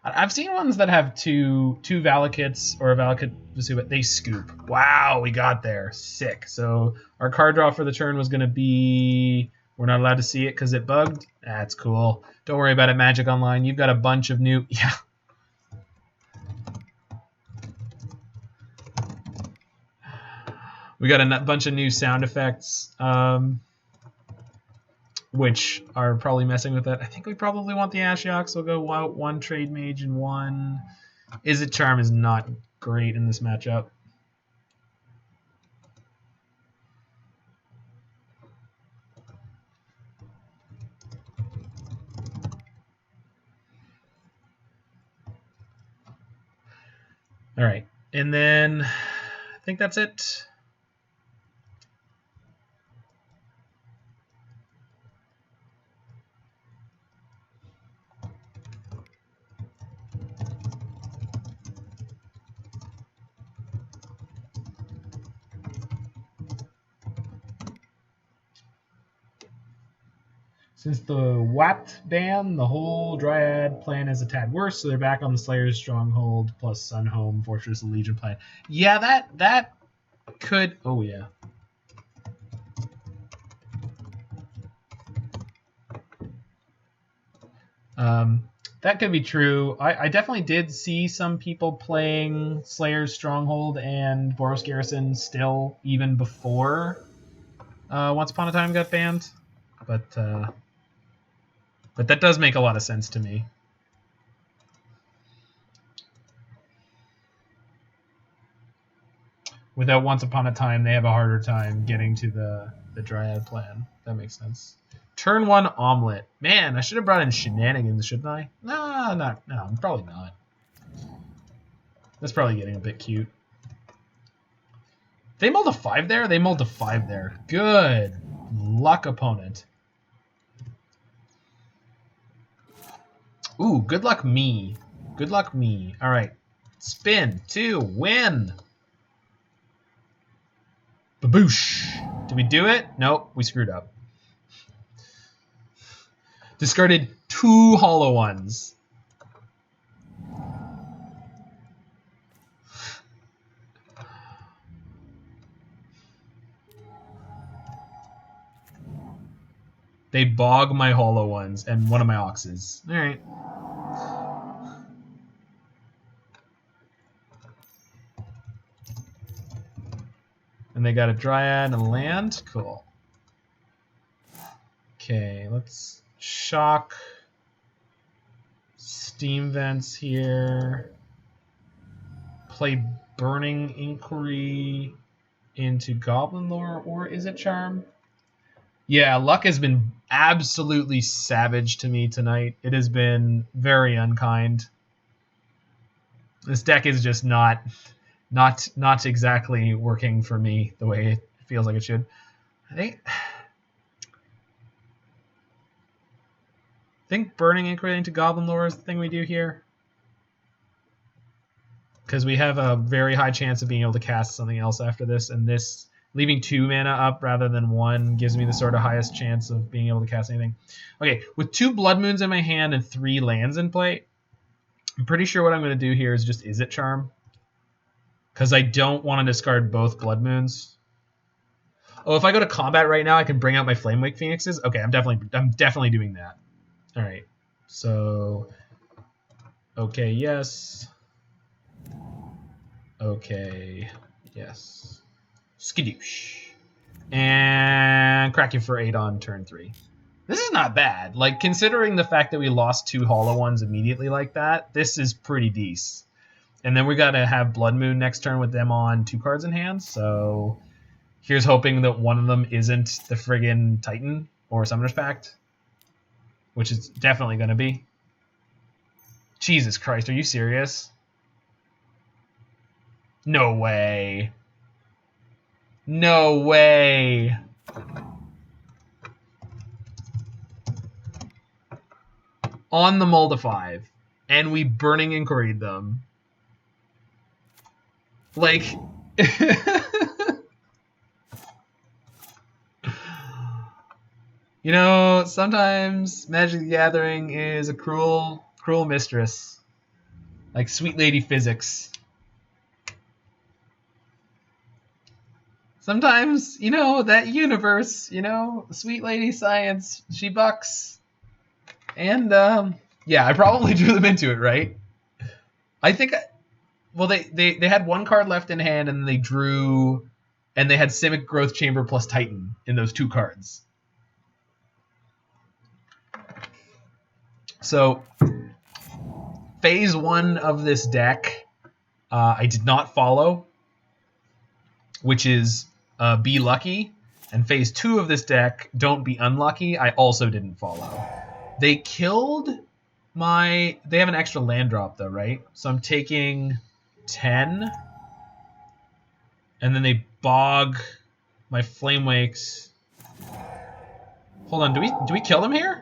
I've seen ones that have two Valakuts or a Valakut Vesuva. They scoop. Wow, we got there. Sick. So our card draw for the turn was going to be... We're not allowed to see it because it bugged. That's cool. Don't worry about it, Magic Online. You've got a bunch of new... Yeah. We got a bunch of new sound effects, which are probably messing with it. I think we probably want the Ashiok, so we'll go out 1 Trademage and 1... Izzet Charm is not great in this matchup. All right, and then I think that's it. Since the WAT ban, the whole Dryad plan is a tad worse, so they're back on the Slayer's Stronghold plus Sunhome, Fortress of Legion plan. Yeah, that could... Oh, yeah. That could be true. I definitely did see some people playing Slayer's Stronghold and Boros Garrison still, even before Once Upon a Time got banned. But that does make a lot of sense to me. Without Once Upon a Time, they have a harder time getting to the Dryad plan. That makes sense. Turn 1 Omelet. Man, I should have brought in Shenanigans, shouldn't I? No, probably not. That's probably getting a bit cute. They mulled a 5 there? They mulled a 5 there. Good luck, opponent. Ooh, good luck me. Good luck me. All right. Spin 2. Win. Baboosh. Did we do it? Nope, we screwed up. Discarded 2 hollow ones. They bog my hollow ones and one of my oxes. All right. And they got a Dryad and a land. Cool. Okay, let's shock Steam Vents here. Play Burning Inquiry into Goblin Lore or Izzet Charm. Yeah, luck has been absolutely savage to me tonight. It has been very unkind. This deck is just not exactly working for me the way it feels like it should. I think Burning Inquiry into Goblin Lore is the thing we do here. Because we have a very high chance of being able to cast something else after this, and this leaving 2 mana up rather than 1 gives me the sort of highest chance of being able to cast anything. Okay, with 2 Blood Moons in my hand and 3 lands in play, I'm pretty sure what I'm going to do here is just Izzet Charm. Because I don't want to discard both Blood Moons. Oh, if I go to combat right now, I can bring out my Flamewake Phoenixes? Okay, I'm definitely doing that. All right. So, okay, yes. Okay, yes. Skadoosh. And crack you for 8 on turn 3. This is not bad. Like, considering the fact that we lost 2 hollow ones immediately like that, this is pretty decent. And then we got to have Blood Moon next turn with them on 2 cards in hand. So here's hoping that one of them isn't the friggin' Titan or Summoner's Pact, which is definitely going to be. Jesus Christ, are you serious? No way. No way. On the Mold of 5. And we Burning Inquiry them. Like... You know, sometimes Magic the Gathering is a cruel mistress. Like Sweet Lady Physics. Sometimes, you know, that universe, you know, Sweet Lady Science, she bucks. And, yeah, I probably drew them into it, right? I think, well, they had 1 card left in hand, and they drew, and they had Simic Growth Chamber plus Titan in those 2 cards. So, phase 1 of this deck, I did not follow, which is be lucky. And phase 2 of this deck, don't be unlucky, I also didn't follow. They killed my... They have an extra land drop, though, right? So I'm taking 10. And then they bog my Flamewakes. Hold on, do we kill them here?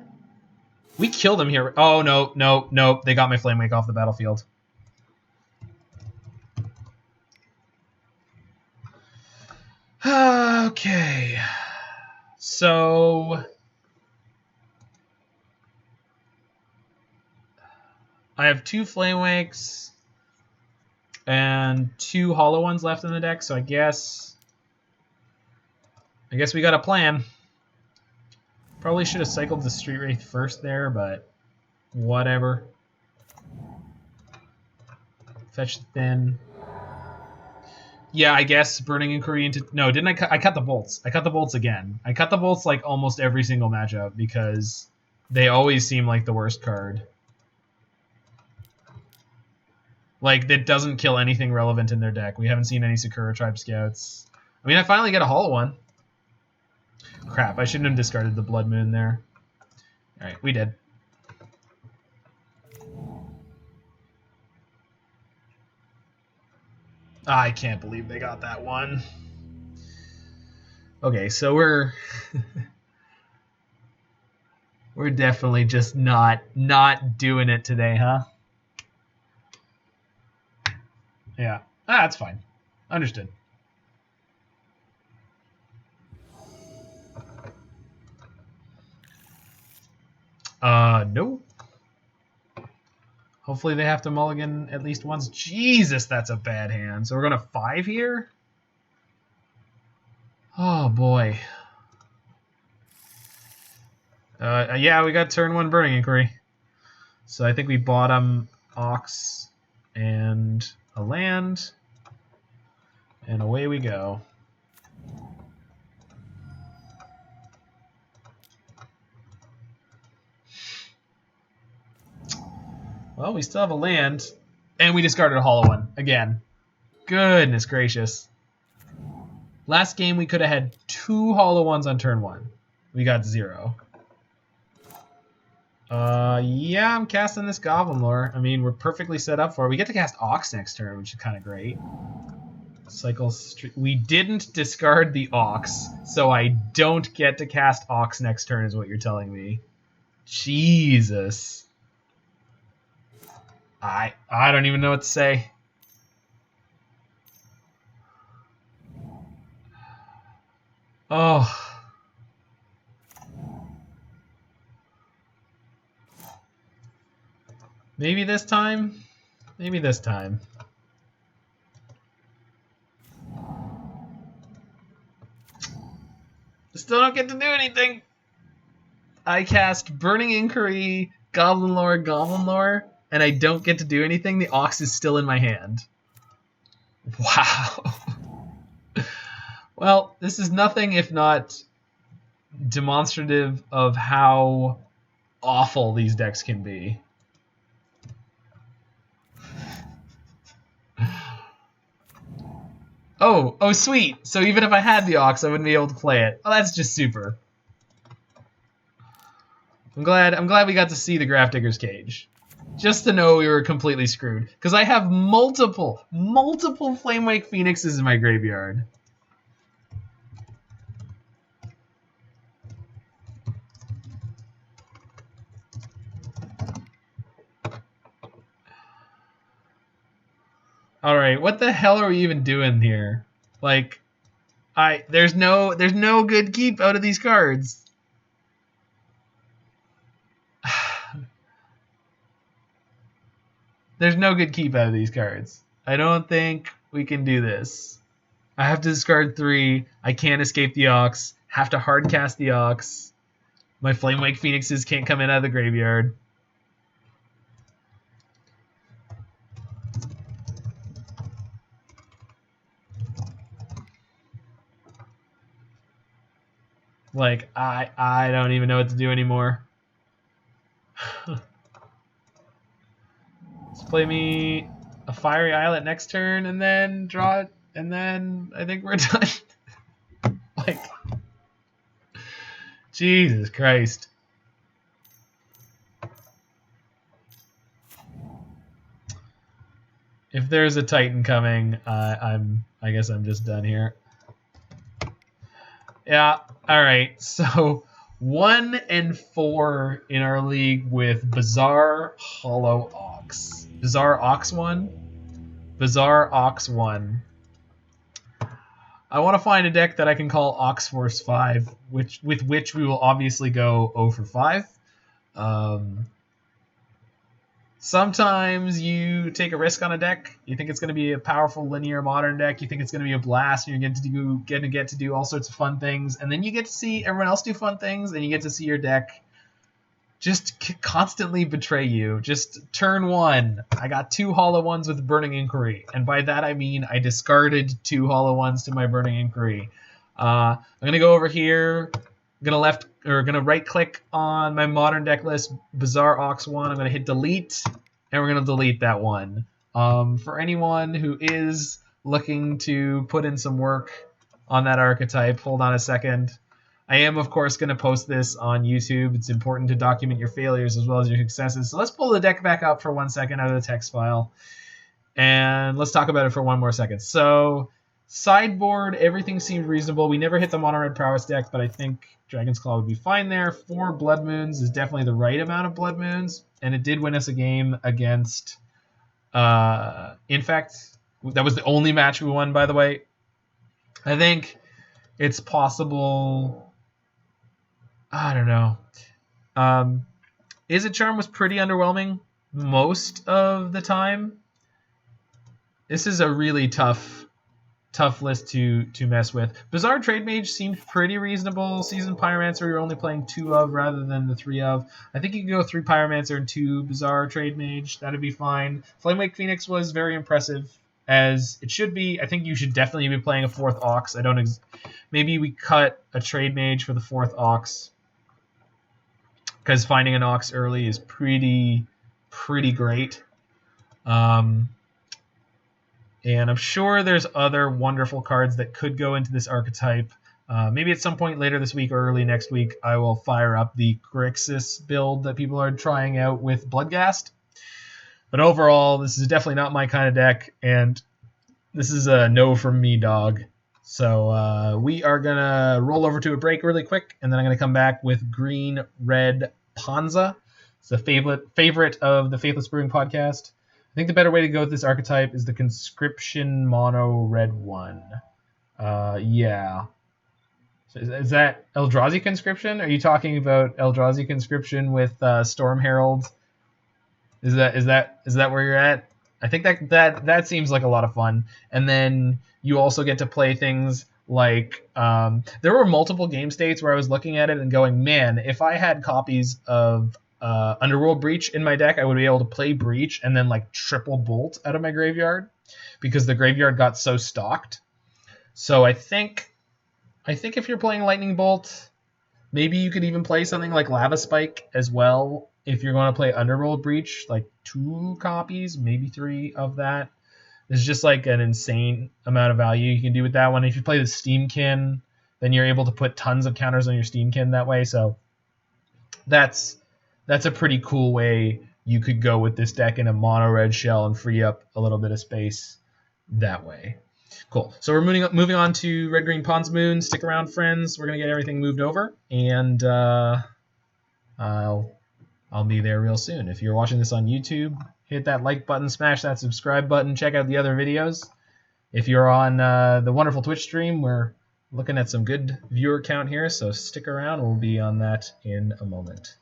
We killed them here. Oh, no. They got my Flamewake off the battlefield. Okay. So... I have 2 Flamewakes and 2 hollow ones left in the deck, so I guess we got a plan. Probably should have cycled the Street Wraith first there, but whatever. Fetch the Thin. Yeah, I guess Burning Inquiry into... No, didn't I cut? I cut the bolts. I cut the bolts again. I cut the bolts like almost every single matchup because they always seem like the worst card. Like, that doesn't kill anything relevant in their deck. We haven't seen any Sakura Tribe Scouts. I mean, I finally get a hollow one. Crap, I shouldn't have discarded the Blood Moon there. Alright, we did. I can't believe they got that one. Okay, so we're we're definitely just not doing it today, huh? Yeah, that's fine. Understood. No. Hopefully they have to mulligan at least once. Jesus, that's a bad hand. So we're going to 5 here? Oh, boy. Yeah, we got turn 1 Burning Inquiry. So I think we bottom Ox and a land. And away we go. Well, we still have a land, and we discarded a hollow one again. Goodness gracious. Last game, we could have had 2 hollow ones on turn 1. We got 0. Yeah, I'm casting this Goblin Lore. I mean, we're perfectly set up for it. We get to cast Ox next turn, which is kind of great. We didn't discard the Ox, so I don't get to cast Ox next turn, is what you're telling me. Jesus. I don't even know what to say. Oh. Maybe this time? Maybe this time. Still don't get to do anything. I cast Burning Inquiry, Goblin Lore, and I don't get to do anything. The Ox is still in my hand. Wow. Well, this is nothing if not demonstrative of how awful these decks can be. Oh, sweet. So even if I had the Ox, I wouldn't be able to play it. Oh, that's just super. I'm glad we got to see the Grafdigger's Cage. Just to know we were completely screwed. Because I have multiple Flamewake Phoenixes in my graveyard. Alright, what the hell are we even doing here? Like, there's no good keep out of these cards. There's no good keep out of these cards. I don't think we can do this. I have to discard 3. I can't escape the Ox. Have to hard cast the Ox. My Flamewake Phoenixes can't come in out of the graveyard. Like, I don't even know what to do anymore. Let's play me a Fiery Islet next turn and then draw it, and then I think we're done. Like, Jesus Christ. If there's a Titan coming, I guess I'm just done here. Yeah, alright, so 1 and 4 in our league with Bazaar Hollow Ox. Bazaar Ox 1. Bazaar Ox 1. I want to find a deck that I can call Ox Force 5, with which we will obviously go 0 for 5. Sometimes you take a risk on a deck. You think it's going to be a powerful linear modern deck. You think it's going to be a blast, and you're going to get to do all sorts of fun things. And then you get to see everyone else do fun things, and you get to see your deck just constantly betray you. Just turn one, I got 2 hollow ones with Burning Inquiry, and by that I mean I discarded 2 hollow ones to my Burning Inquiry. I'm gonna go over here. I'm gonna right click on my modern deck list, Bazaar Ox 1. I'm gonna hit delete, and we're gonna delete that one. For anyone who is looking to put in some work on that archetype, hold on a second. I am, of course, going to post this on YouTube. It's important to document your failures as well as your successes. So let's pull the deck back up for 1 second out of the text file. And let's talk about it for 1 more second. So sideboard, everything seemed reasonable. We never hit the mono red prowess deck, but I think Dragon's Claw would be fine there. 4 Blood Moons is definitely the right amount of Blood Moons. And it did win us a game against... in fact, that was the only match we won, by the way. I think it's possible... I don't know. Izzet Charm was pretty underwhelming most of the time. This is a really tough list to mess with. Bazaar Trademage seemed pretty reasonable. Seasoned Pyromancer you're only playing 2 of rather than the 3 of. I think you can go 3 Pyromancer and 2 Bazaar Trademage. That'd be fine. Flamewake Phoenix was very impressive, as it should be. I think you should definitely be playing a 4th Ox. Maybe we cut a Trademage for the 4th Ox, because finding an Ox early is pretty great. And I'm sure there's other wonderful cards that could go into this archetype. Maybe at some point later this week or early next week, I will fire up the Grixis build that people are trying out with Bloodghast. But overall, this is definitely not my kind of deck, and this is a no from me, dog. So we are going to roll over to a break really quick, and then I'm going to come back with Green-Red Ponza. It's a favorite of the Faithless Brewing podcast. I think the better way to go with this archetype is the Conscription Mono Red one. Yeah. So is that Eldrazi Conscription? Are you talking about Eldrazi Conscription with Storm Herald? Is that where you're at? I think that seems like a lot of fun. And then you also get to play things like there were multiple game states where I was looking at it and going, man, if I had copies of Underworld Breach in my deck, I would be able to play Breach and then like triple bolt out of my graveyard because the graveyard got so stocked. So I think if you're playing Lightning Bolt, maybe you could even play something like Lava Spike as well. If you're going to play Underworld Breach, like 2 copies, maybe 3 of that. It's just like an insane amount of value you can do with that one. If you play the Steamkin, then you're able to put tons of counters on your Steamkin that way. So that's a pretty cool way you could go with this deck in a mono red shell and free up a little bit of space that way. Cool. So we're moving on to Red Green Ponds Moon. Stick around, friends. We're gonna get everything moved over, and I'll be there real soon. If you're watching this on YouTube, hit that like button, smash that subscribe button, check out the other videos. If you're on the wonderful Twitch stream, we're looking at some good viewer count here, so stick around. We'll be on that in a moment.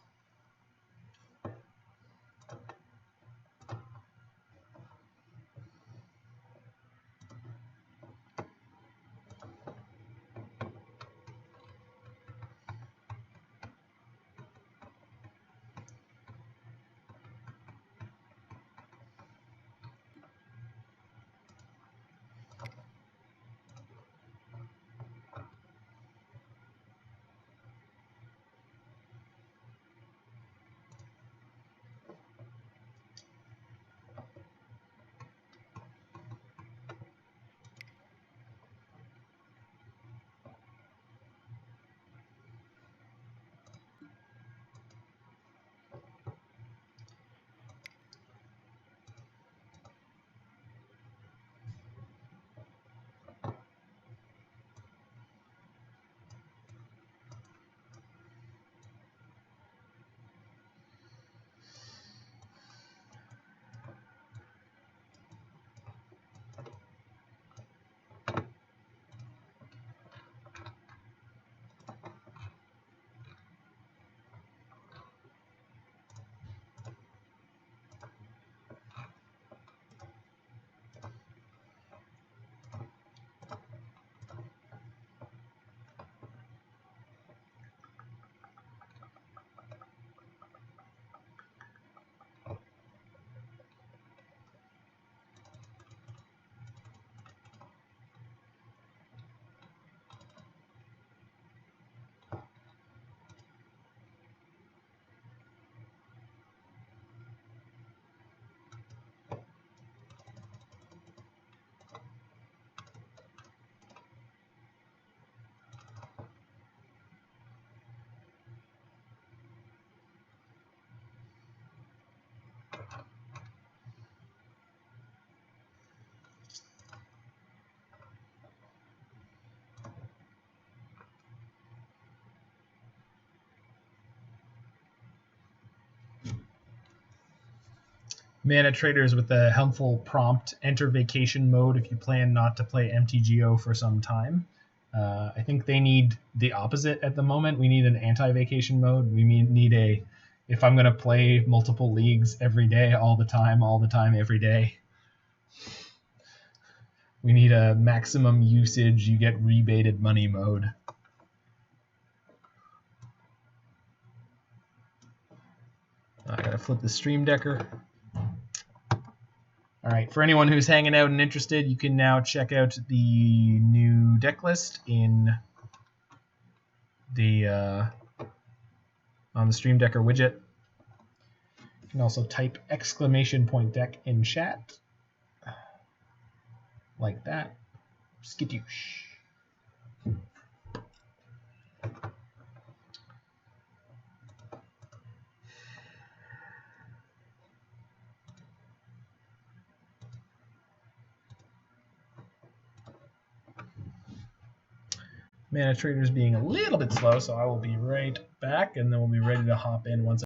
Mana traders with the helpful prompt, enter vacation mode if you plan not to play MTGO for some time. I think they need the opposite at the moment. We need an anti-vacation mode. We need a, if I'm going to play multiple leagues every day, all the time, every day, we need a maximum usage, you get rebated money mode. I gotta flip the Stream Decker. All right, for anyone who's hanging out and interested, you can now check out the new deck list in the on the Stream Decker widget. You can also type !deck in chat, like that. Skitoosh. Mana traders being a little bit slow, so I will be right back, and then we'll be ready to hop in once